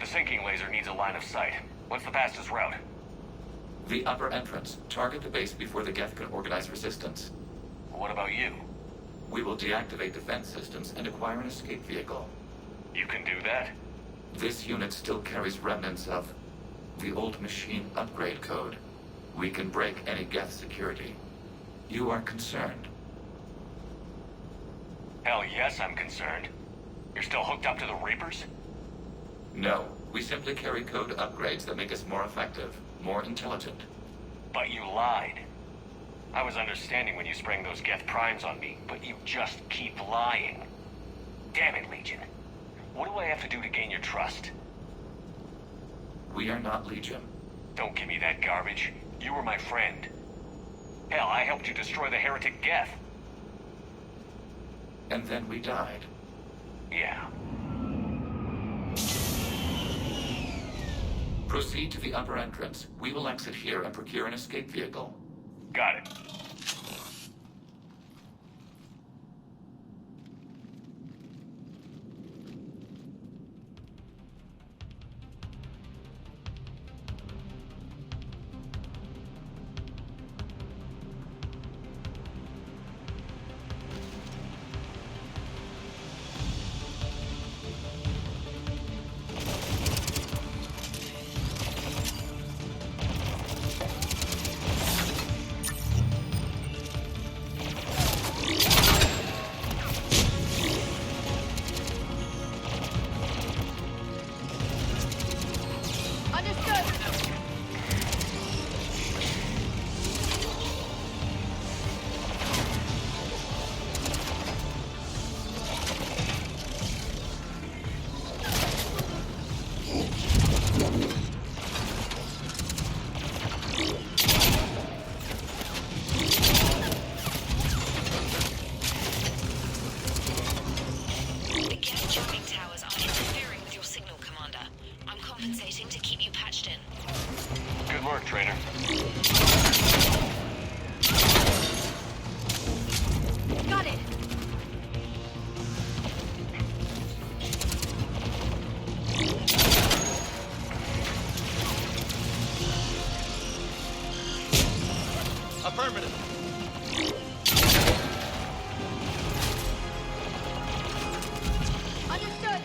The sinking laser needs a line of sight. What's the fastest route? The upper entrance. Target the base before the Geth can organize resistance. What about you? We will deactivate defense systems and acquire an escape vehicle. You can do that? This unit still carries remnants of the old machine upgrade code. We can break any Geth security. You are concerned? Hell yes, I'm concerned. You're still hooked up to the Reapers? No, we simply carry code upgrades that make us more effective, more intelligent. But you lied. I was understanding when you sprang those Geth primes on me, but you just keep lying. Damn it, Legion. What do I have to do to gain your trust? We are not Legion. Don't give me that garbage. You were my friend. Hell, I helped you destroy the heretic Geth. And then we died. Yeah. Proceed to the upper entrance. We will exit here and procure an escape vehicle. Got it. Trainer. Got it. Affirmative. Understood.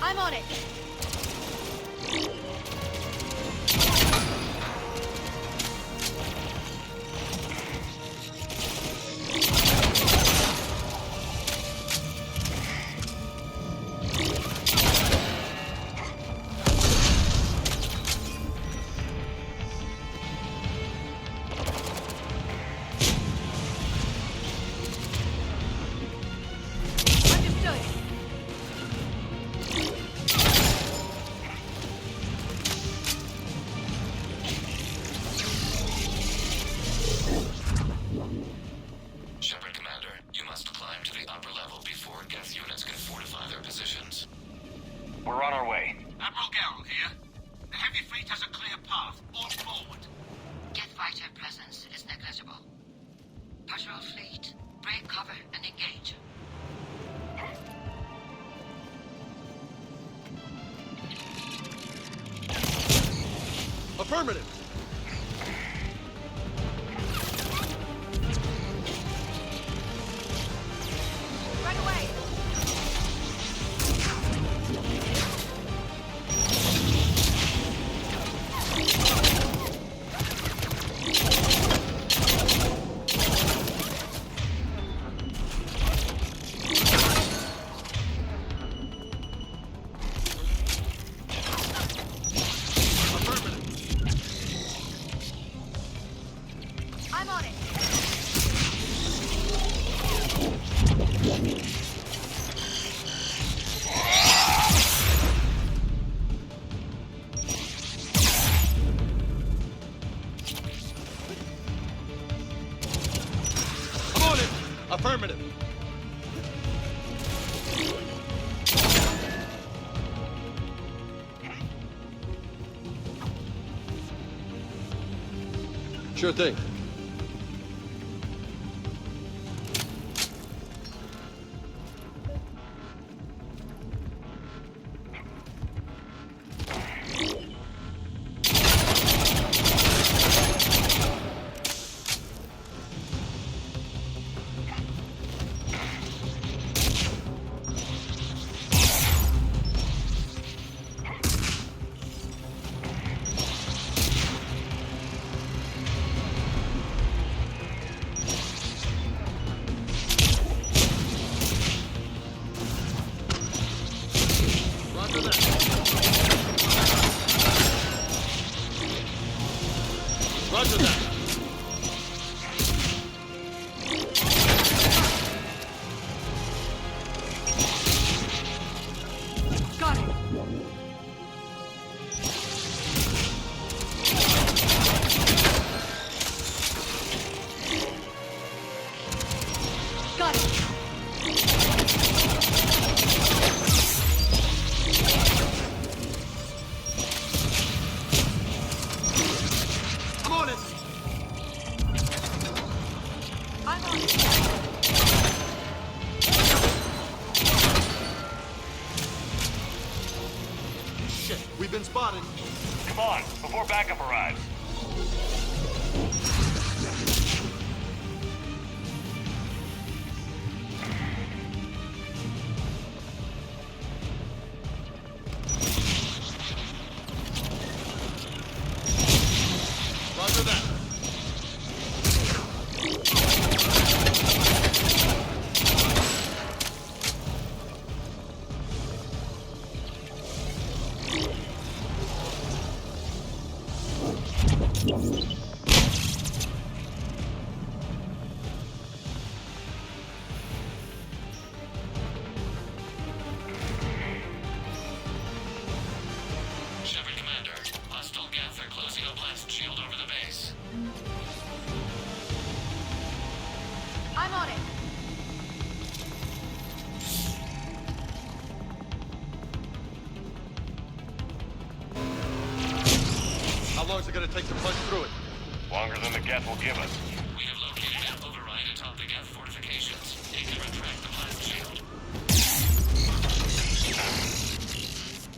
I'm on it. Affirmative. Right away! I'm on it! I'm on it. Affirmative. Sure thing. Roger that. Roger that. Got it! Got it! I'm on it. I'm on it! Shit, we've been spotted. Come on, before backup arrives. Roger that. Shepard Commander, hostile Geth are closing a blast shield over the base. I'm on it! How long is it going to take to punch through it? Longer than the Geth will give us. We have located an override atop the Geth fortifications. It can retract the blast shield.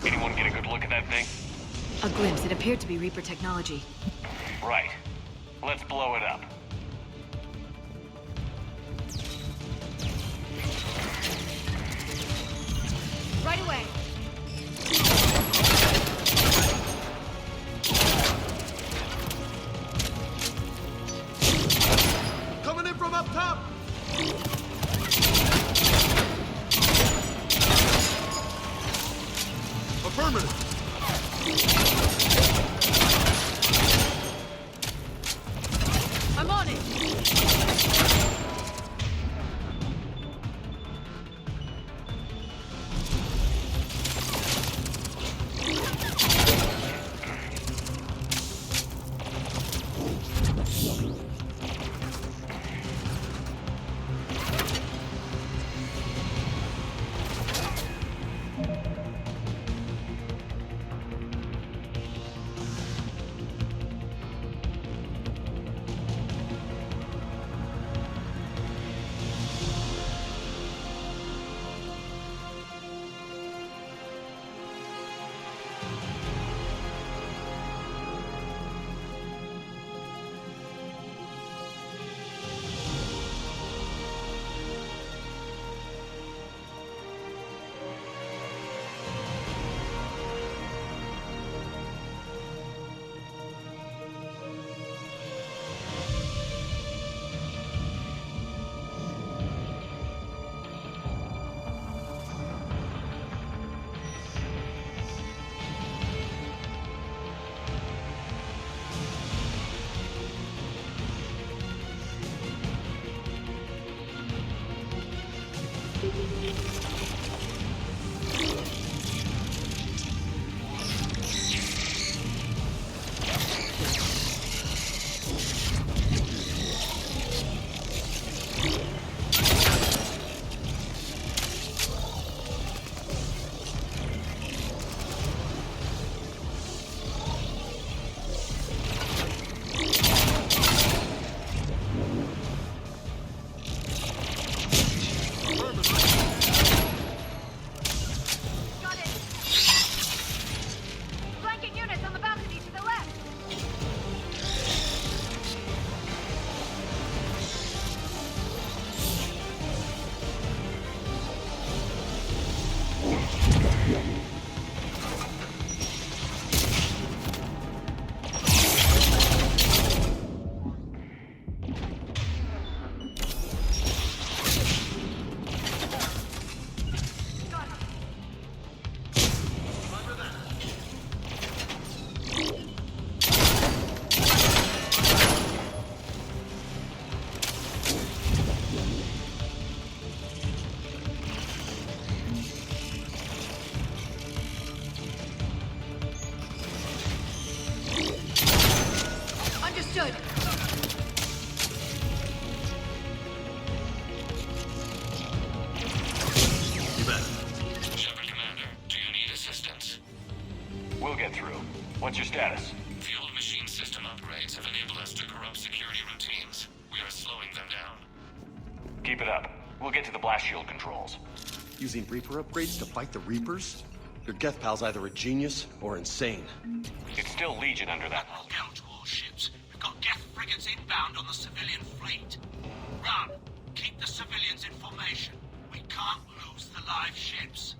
Anyone get a good look at that thing? A glimpse. It appeared to be Reaper technology. Right. Let's blow it up. Right away! Coming in from up top. Affirmative. I'm on it! Understood. You bet. Shepard Commander, do you need assistance? We'll get through. What's your status? The old machine system upgrades have enabled us to corrupt security routines. We are slowing them down. Keep it up. We'll get to the blast shield controls. Using Reaper upgrades to fight the Reapers? Your Geth pal's either a genius or insane. It's still Legion under that. Admiral, down to all ships. We've got Geth frigates inbound on the civilian fleet. Run. Keep the civilians in formation. We can't lose the live ships.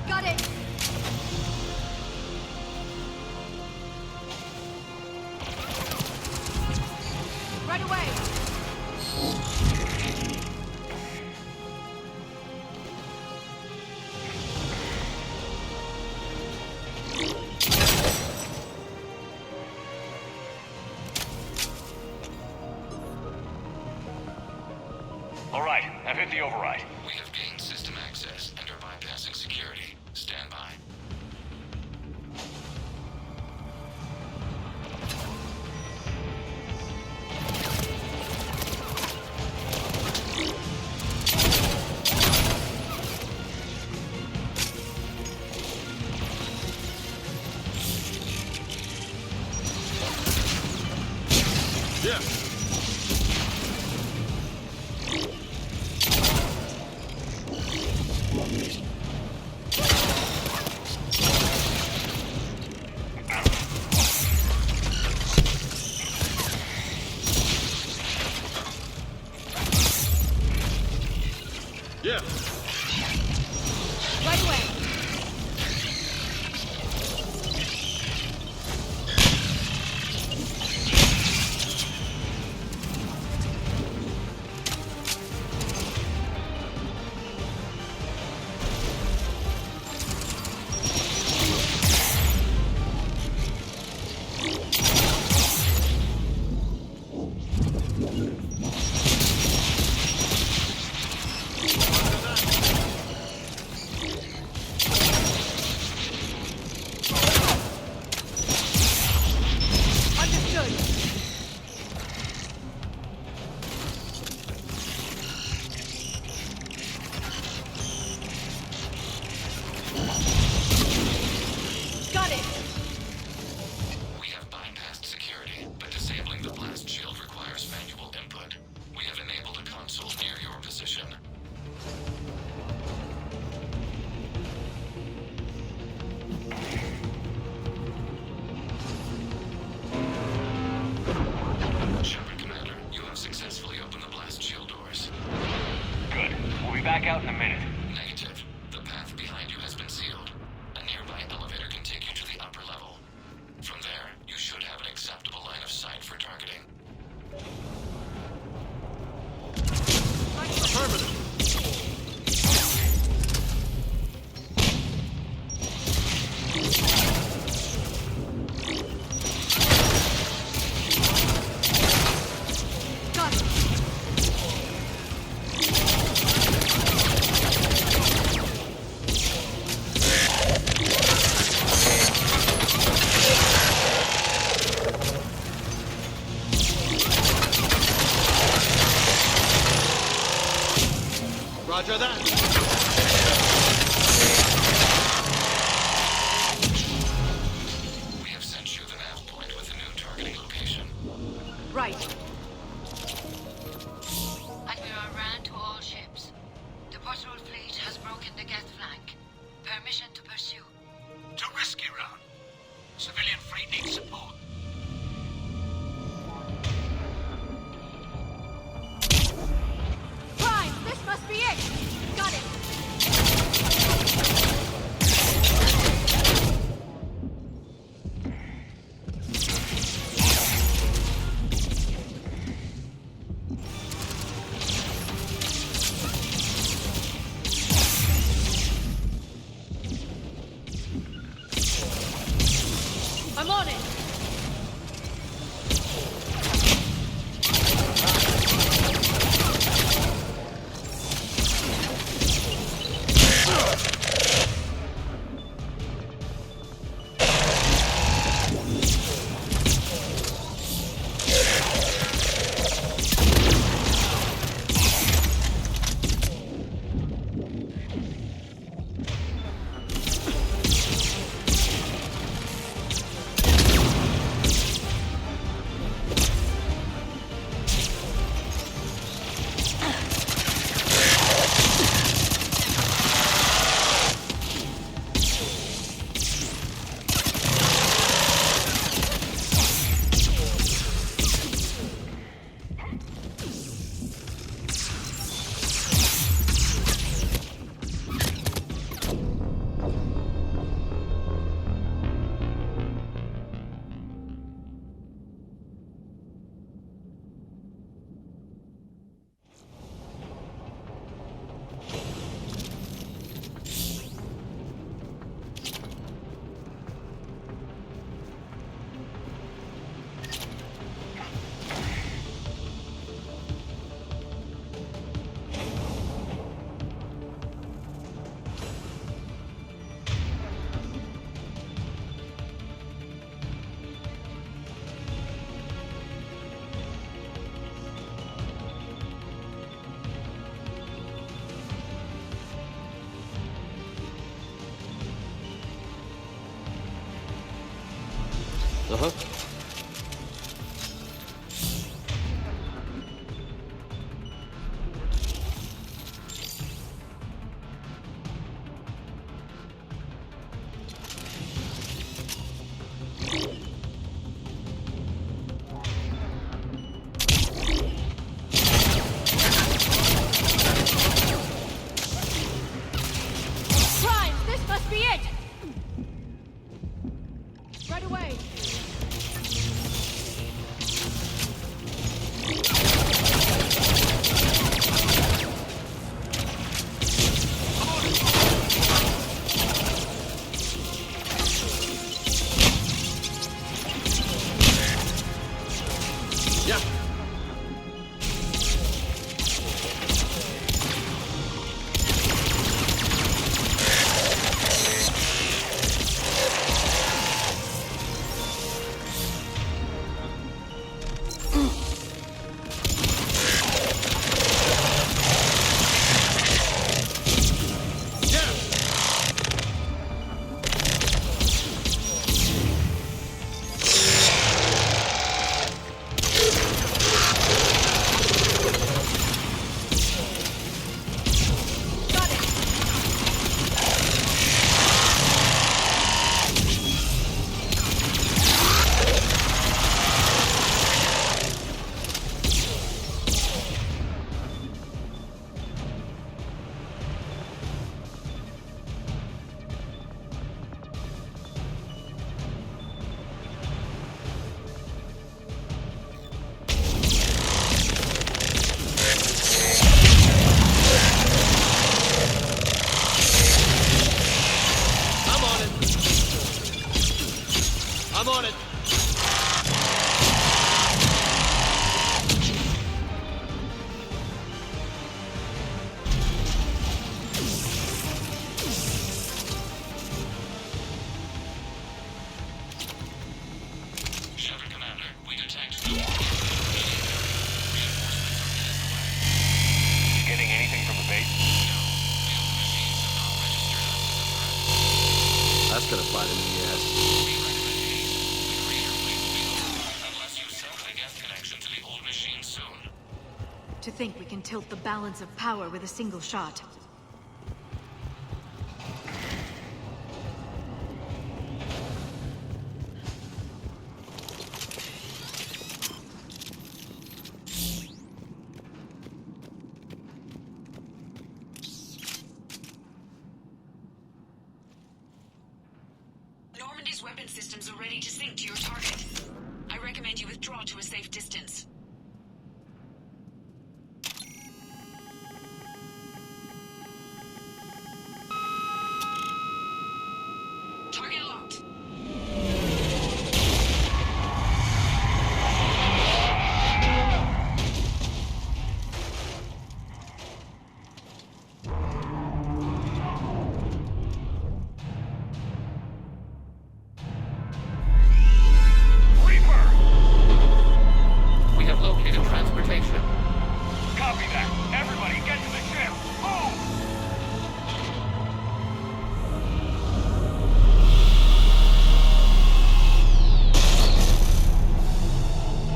Got it. Right away. All right, I've hit the override. We have gained system access and are bypassing security. Stand by. Yeah. Yeah. Right away. Got it. We have bypassed security, but disabling the blast shield requires manual input. We have enabled a console near your position. Shepard Commander, you have successfully opened the blast shield doors. Good. We'll be back out in a minute. Negative. The path behind you has been sealed. A nearby elevator can take you to the upper level. From there, you should have an acceptable line of sight for targeting. Affirmative. Got it. Roger that. We have sent you the nav point with a new targeting location. Right. Admiral Rand to all ships. The patrol fleet has broken the Geth flank. Permission to pursue. Too risky, Rand. Civilian fleet needs support. Prime, this must be it. Got it. Uh-huh. Prime, this must be it! Right away. Yeah. I'm on it. Shutter Commander, we detect Getting anything from the base? That's gonna bite him in the ass. unless you sever the Geth connection to the old machine soon. To think we can tilt the balance of power with a single shot. Normandy's weapon systems are ready to sync to your target. I recommend you withdraw to a safe distance. Target locked. We have located transportation. Copy that. Everybody get to the ship. Move!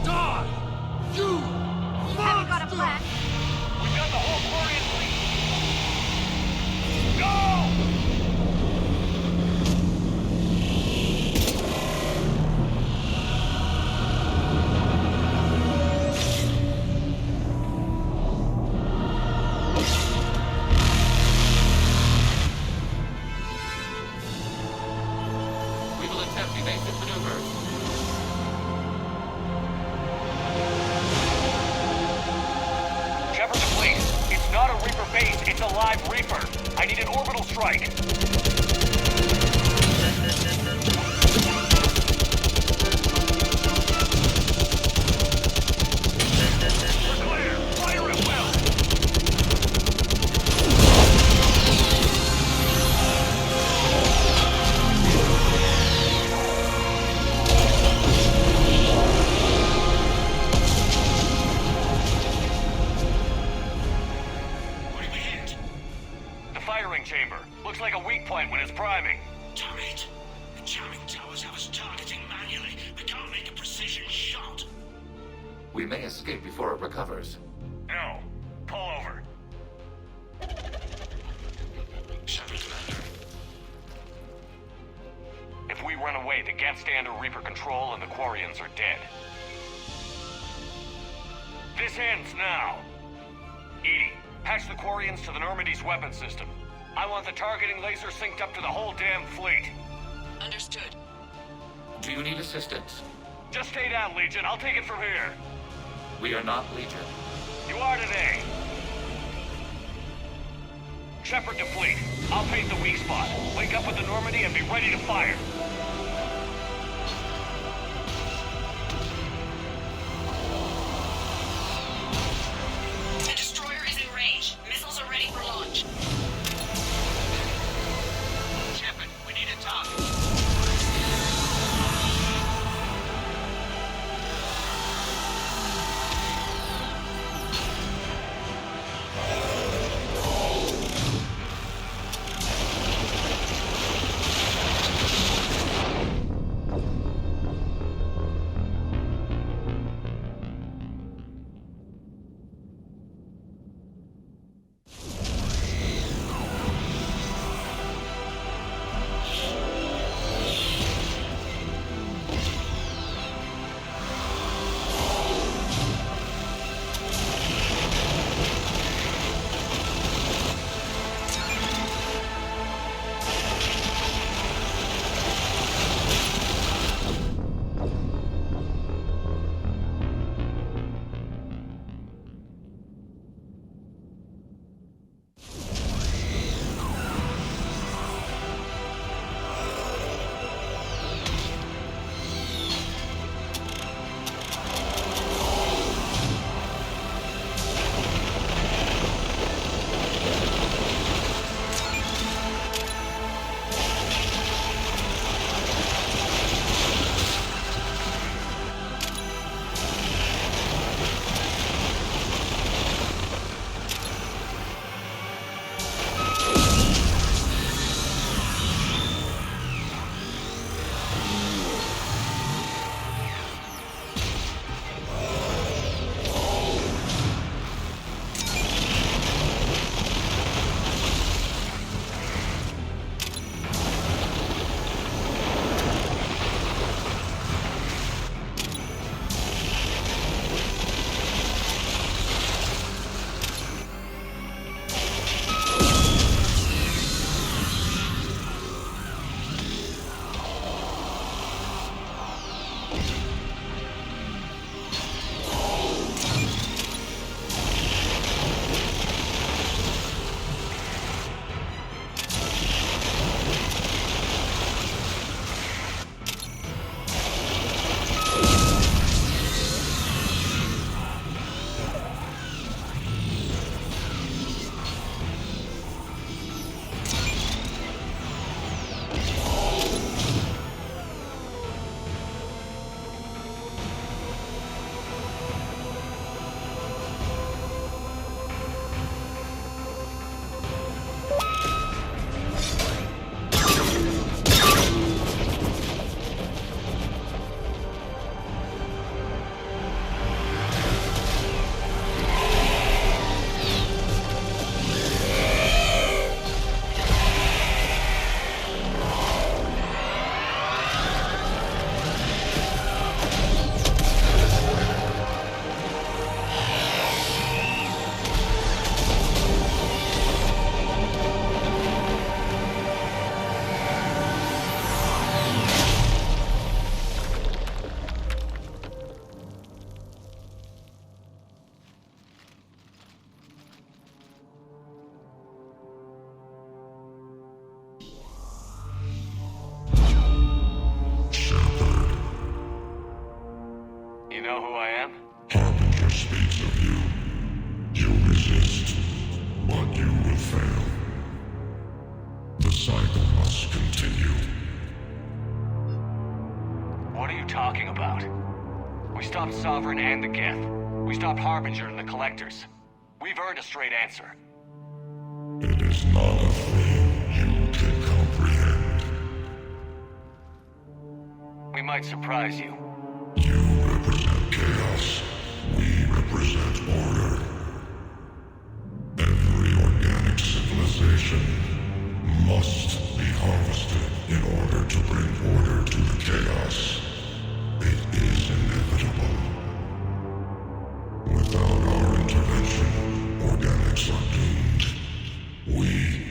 Die! You Have you got a plan? We've got the whole Quarian fleet. Go! We will attempt evasive maneuvers. Shepard to fleet. It's not a Reaper base, it's a live Reaper. I need an orbital strike. We're clear. Fire at will. What did we hit? The firing chamber. Looks like a weak point when it's priming. Damn it. The jamming towers have us targeting manually. We can't We may escape before it recovers. No. Pull over. Shepard, Commander. If we run away, the Geth stand under Reaper control and the Quarians are dead. This ends now. Edie, patch the Quarians to the Normandy's weapon system. I want the targeting laser synced up to the whole damn fleet. Understood. Do you need assistance? Just stay down, Legion. I'll take it from here. We are not Legion. You are today. Shepard to fleet. I'll paint the weak spot. Link up with the Normandy and be ready to fire. The destroyer is in range. Missiles are ready for launch. Shepard, we need a target. know who I am? Harbinger speaks of you. You resist, but you will fail. The cycle must continue. What are you talking about? We stopped Sovereign and the Geth. We stopped Harbinger and the Collectors. We've earned a straight answer. It is not a thing you can comprehend. We might surprise you. You represent chaos. rights are gained, we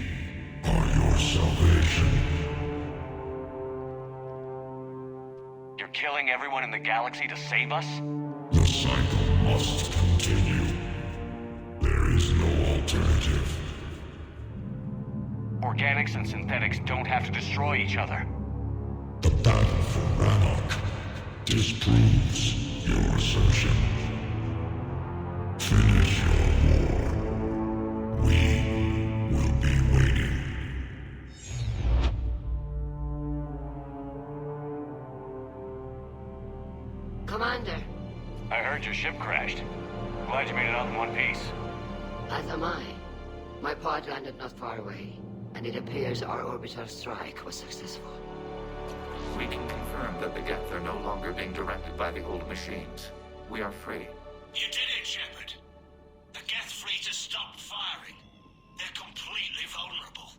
are your salvation. You're killing everyone in the galaxy to save us? The cycle must continue. There is no alternative. Organics and synthetics don't have to destroy each other. The battle for Rannoch disproves your assertion. Finish your war. We will be waiting. Commander. I heard your ship crashed. Glad you made it out in one piece. As am I. My pod landed not far away, and it appears our orbital strike was successful. We can confirm that the Geth are no longer being directed by the old machines. We are free. You did it, Shepard. The Geth fleet has stopped firing. They're completely vulnerable.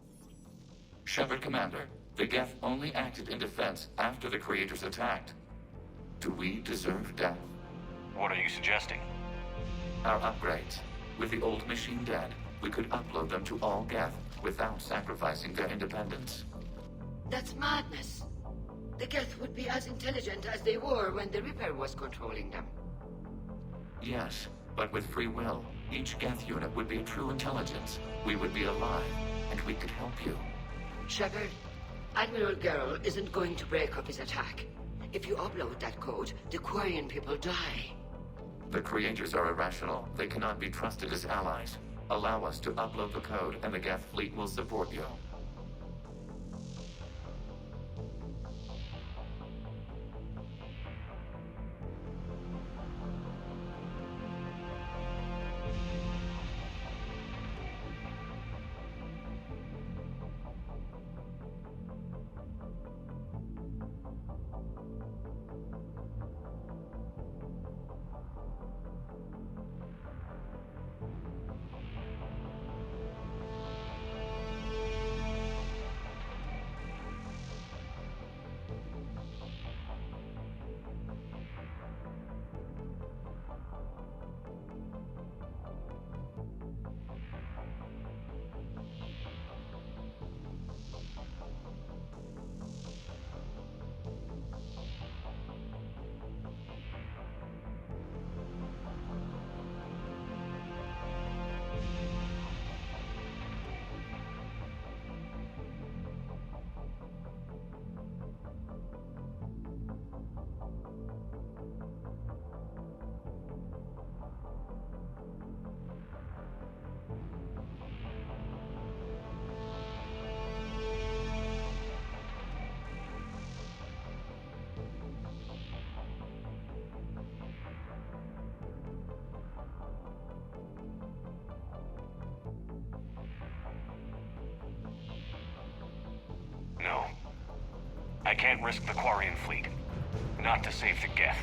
Shepard, Commander, the Geth only acted in defense after the Creators attacked. Do we deserve death? What are you suggesting? Our upgrades. With the old machine dead, we could upload them to all Geth without sacrificing their independence. That's madness. The Geth would be as intelligent as they were when the Reaper was controlling them. Yes, but with free will, each Geth unit would be a true intelligence. We would be alive, and we could help you. Shepard, Admiral Gerrel isn't going to break up his attack. If you upload that code, the Quarian people die. The Creators are irrational. They cannot be trusted as allies. Allow us to upload the code, and the Geth fleet will support you. No. I can't risk the Quarian fleet. Not to save the Geth.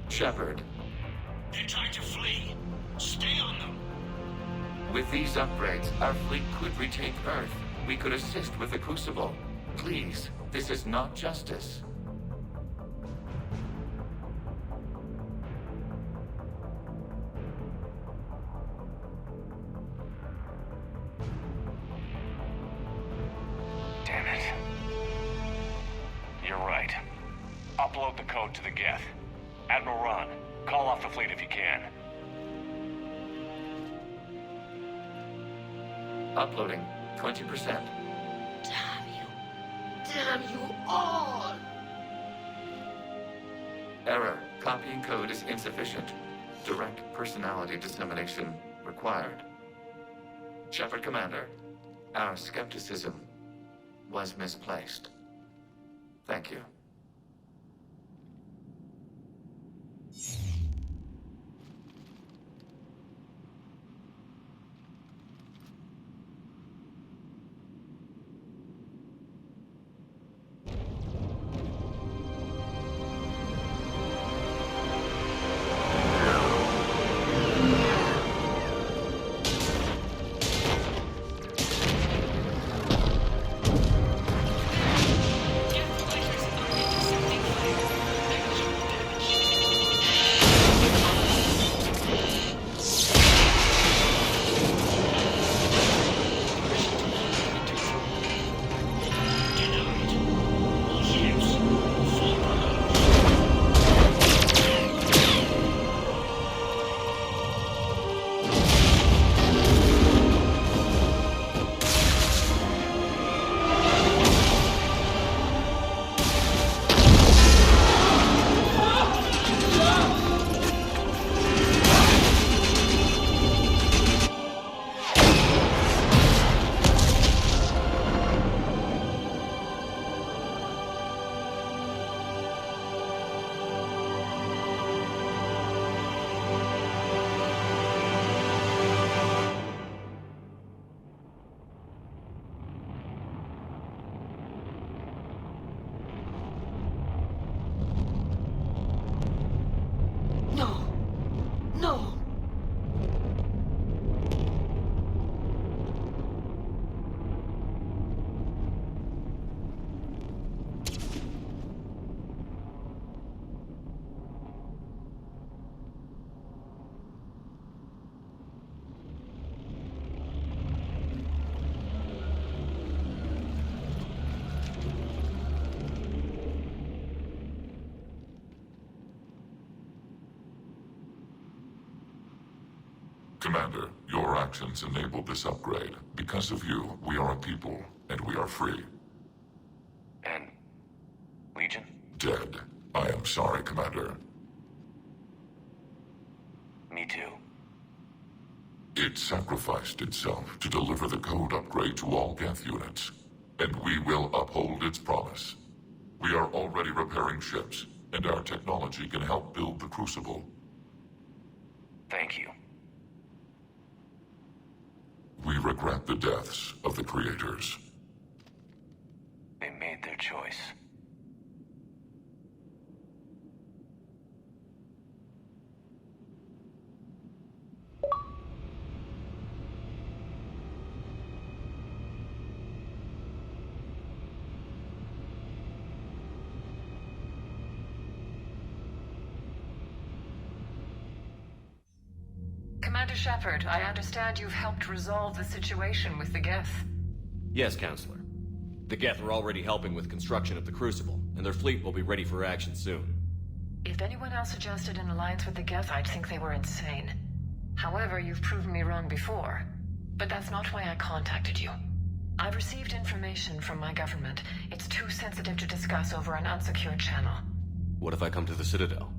Shepard. They're trying to flee. Stay on them. With these upgrades, our fleet could retake Earth. We could assist with the Crucible. Please, this is not justice. Damn it. You're right. Upload the code to the Geth. Admiral Ron, call off the fleet if you can. Uploading 20%. Damn you. Damn you all! Error. Copying code is insufficient. Direct personality dissemination required. Shepard, Commander, our skepticism was misplaced. Thank you. Commander, your actions enabled this upgrade. Because of you, we are a people, and we are free. And... Legion? Dead. I am sorry, Commander. Me too. It sacrificed itself to deliver the code upgrade to all Geth units, and we will uphold its promise. We are already repairing ships, and our technology can help build the Crucible. Thank you. We regret the deaths of the creators. They made their choice. Commander Shepard, I understand you've helped resolve the situation with the Geth. Yes, Counselor. The Geth are already helping with construction of the Crucible, and their fleet will be ready for action soon. If anyone else suggested an alliance with the Geth, I'd think they were insane. However, you've proven me wrong before. But that's not why I contacted you. I've received information from my government. It's too sensitive to discuss over an unsecured channel. What if I come to the Citadel?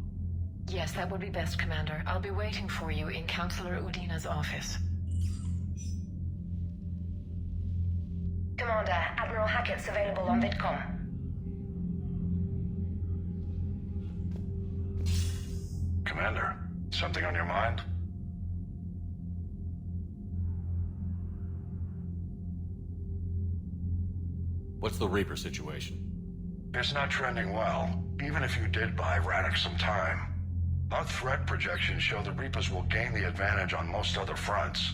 Yes, that would be best, Commander. I'll be waiting for you in Counselor Udina's office. Commander, Admiral Hackett's available on VidCom. Commander, something on your mind? What's the Reaper situation? It's not trending well, even if you did buy Radix some time. Our threat projections show the Reapers will gain the advantage on most other fronts.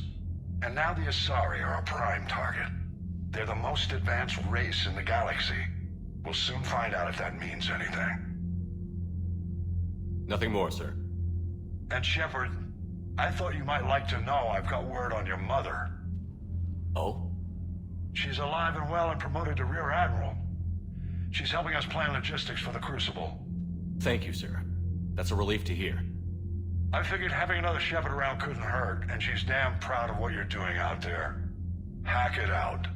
And now the Asari are a prime target. They're the most advanced race in the galaxy. We'll soon find out if that means anything. Nothing more, sir. And Shepard, I thought you might like to know I've got word on your mother. Oh? She's alive and well and promoted to Rear Admiral. She's helping us plan logistics for the Crucible. Thank you, sir. That's a relief to hear. I figured having another Shepard around couldn't hurt, and she's damn proud of what you're doing out there. Hack it out.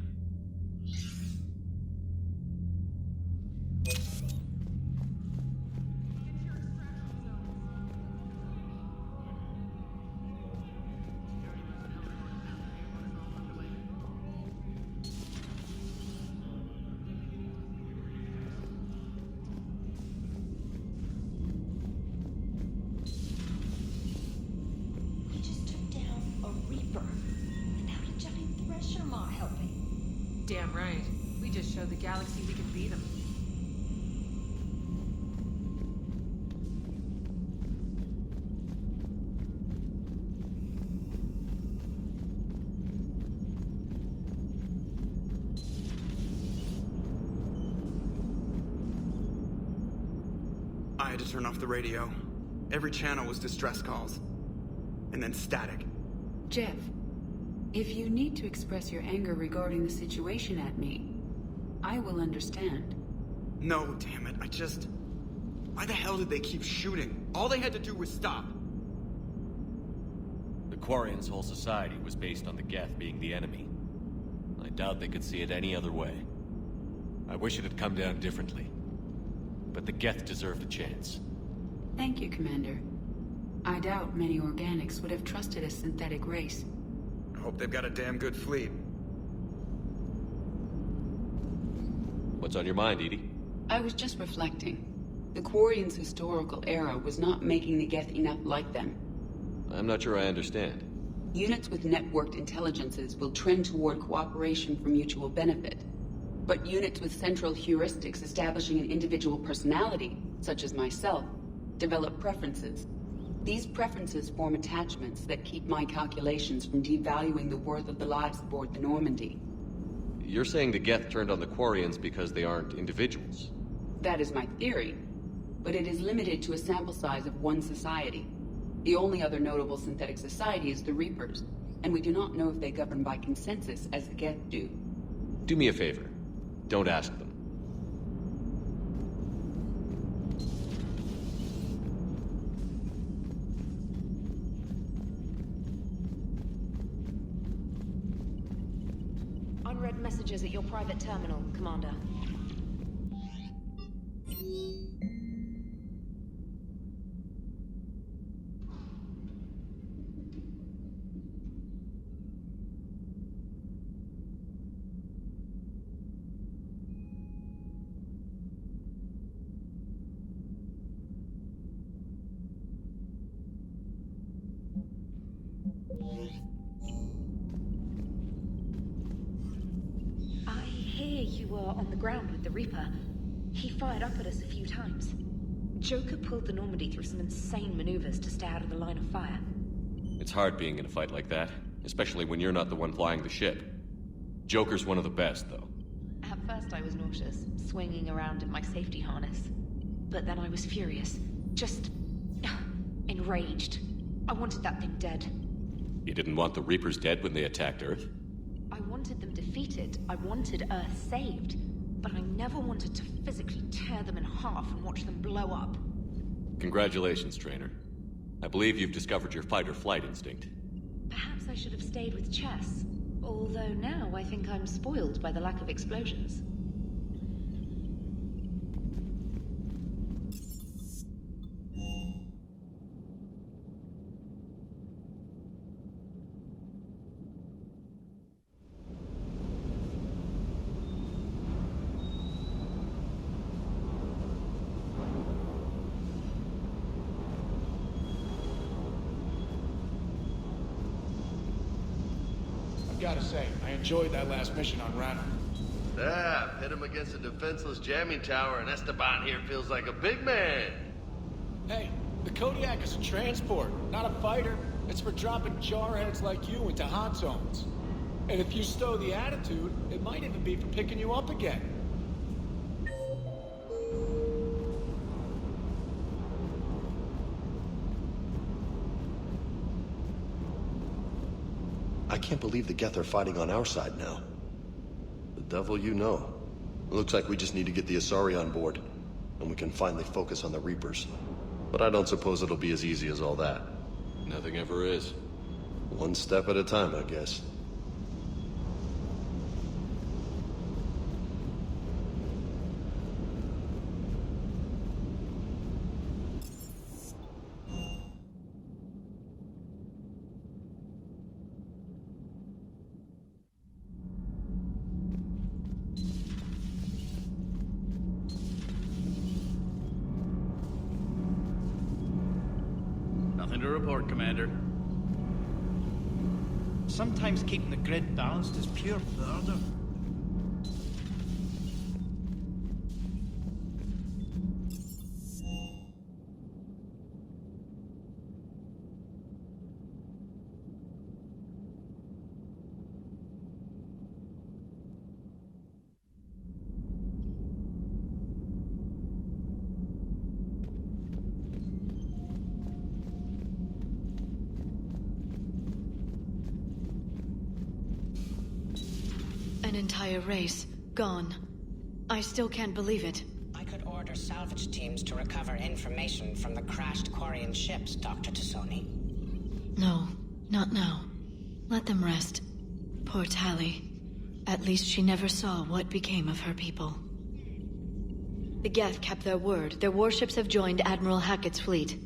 Damn right. We just showed the galaxy we can beat them. I had to turn off the radio. Every channel was distress calls. And then static. Jeff, if you need to express your anger regarding the situation at me, I will understand. No, damn it, why the hell did they keep shooting? All they had to do was stop. The Quarians' whole society was based on the Geth being the enemy. I doubt they could see it any other way. I wish it had come down differently. But the Geth deserved a chance. Thank you, Commander. I doubt many organics would have trusted a synthetic race. I hope they've got a damn good fleet. What's on your mind, Edie? I was just reflecting. The Quarians' historical era was not making the Geth enough like them. I'm not sure I understand. Units with networked intelligences will trend toward cooperation for mutual benefit. But units with central heuristics establishing an individual personality, such as myself, develop preferences. These preferences form attachments that keep my calculations from devaluing the worth of the lives aboard the Normandy. You're saying the Geth turned on the Quarians because they aren't individuals? That is my theory, but it is limited to a sample size of one society. The only other notable synthetic society is the Reapers, and we do not know if they govern by consensus as the Geth do. Do me a favor. Don't ask them. Find read messages at your private terminal, Commander. I hear you were on the ground with the Reaper. He fired up at us a few times. Joker pulled the Normandy through some insane maneuvers to stay out of the line of fire. It's hard being in a fight like that, especially when you're not the one flying the ship. Joker's one of the best, though. At first I was nauseous, swinging around in my safety harness. But then I was furious. Just... enraged. I wanted that thing dead. You didn't want the Reapers dead when they attacked Earth? I wanted them defeated. I wanted Earth saved. But I never wanted to physically tear them in half and watch them blow up. Congratulations, Trainer. I believe you've discovered your fight-or-flight instinct. Perhaps I should have stayed with chess. Although now I think I'm spoiled by the lack of explosions. Gotta say, I enjoyed that last mission on Rana. Yeah, pit him against a defenseless jamming tower, and Esteban here feels like a big man. Hey, the Kodiak is a transport, not a fighter. It's for dropping jarheads like you into hot zones. And if you stow the attitude, it might even be for picking you up again. I can't believe the Geth are fighting on our side now. The devil you know. It looks like we just need to get the Asari on board, and we can finally focus on the Reapers. But I don't suppose it'll be as easy as all that. Nothing ever is. One step at a time, I guess. Nothing to report, Commander. Sometimes keeping the grid balanced is pure murder. An entire race, gone. I still can't believe it. I could order salvage teams to recover information from the crashed Quarian ships, Dr. Tassoni. No, not now. Let them rest. Poor Tally. At least she never saw what became of her people. The Geth kept their word. Their warships have joined Admiral Hackett's fleet.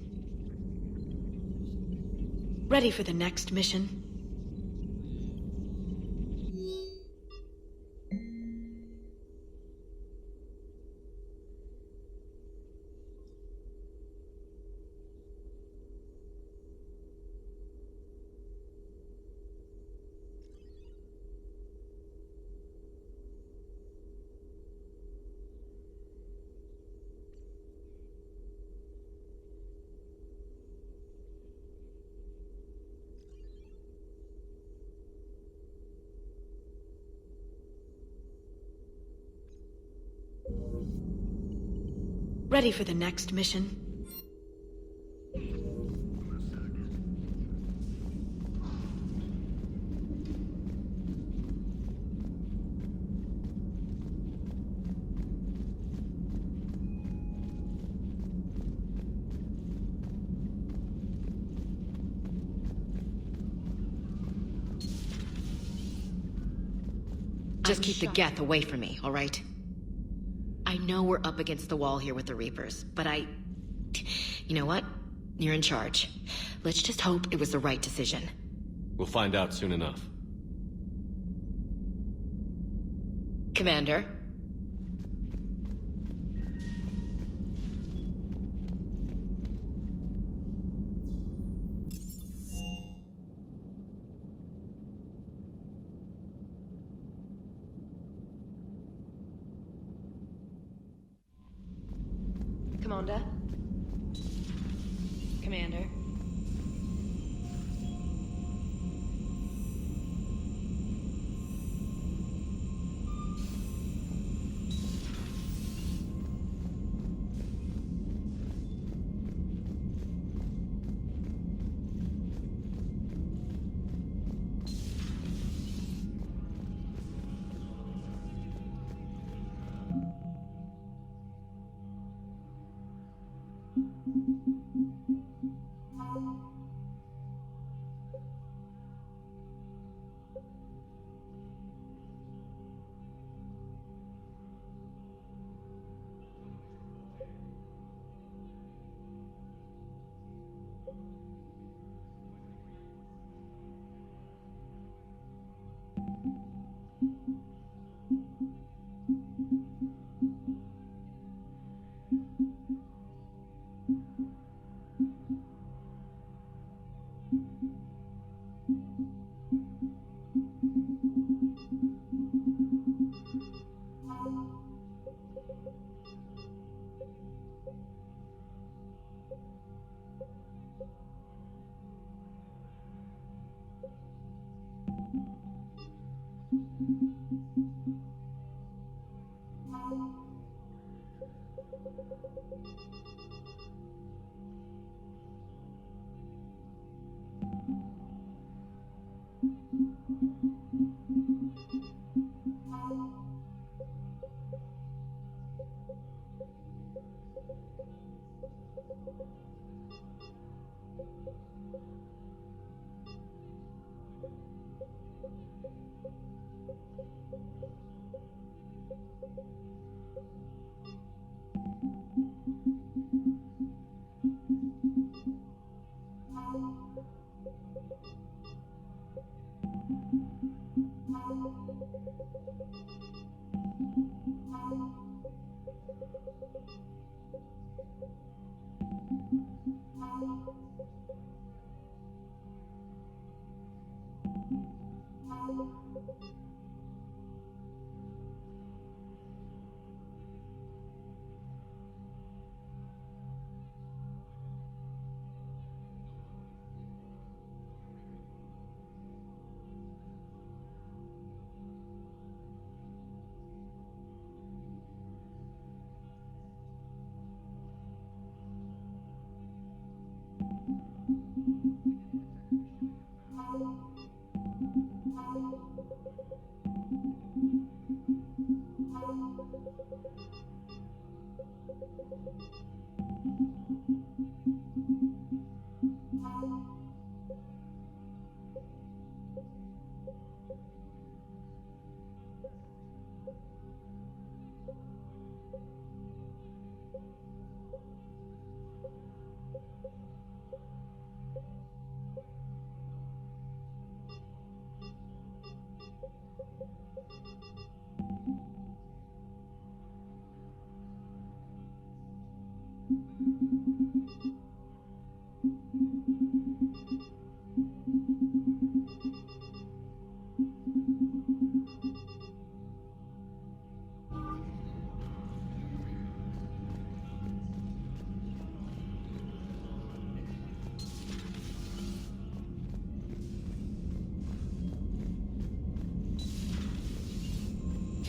Ready for the next mission? Ready for the next mission? Just keep the Geth away from me, all right? I know we're up against the wall here with the Reapers, but You know what? You're in charge. Let's just hope it was the right decision. We'll find out soon enough. Commander? Commander? Commander?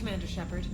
Commander Shepard.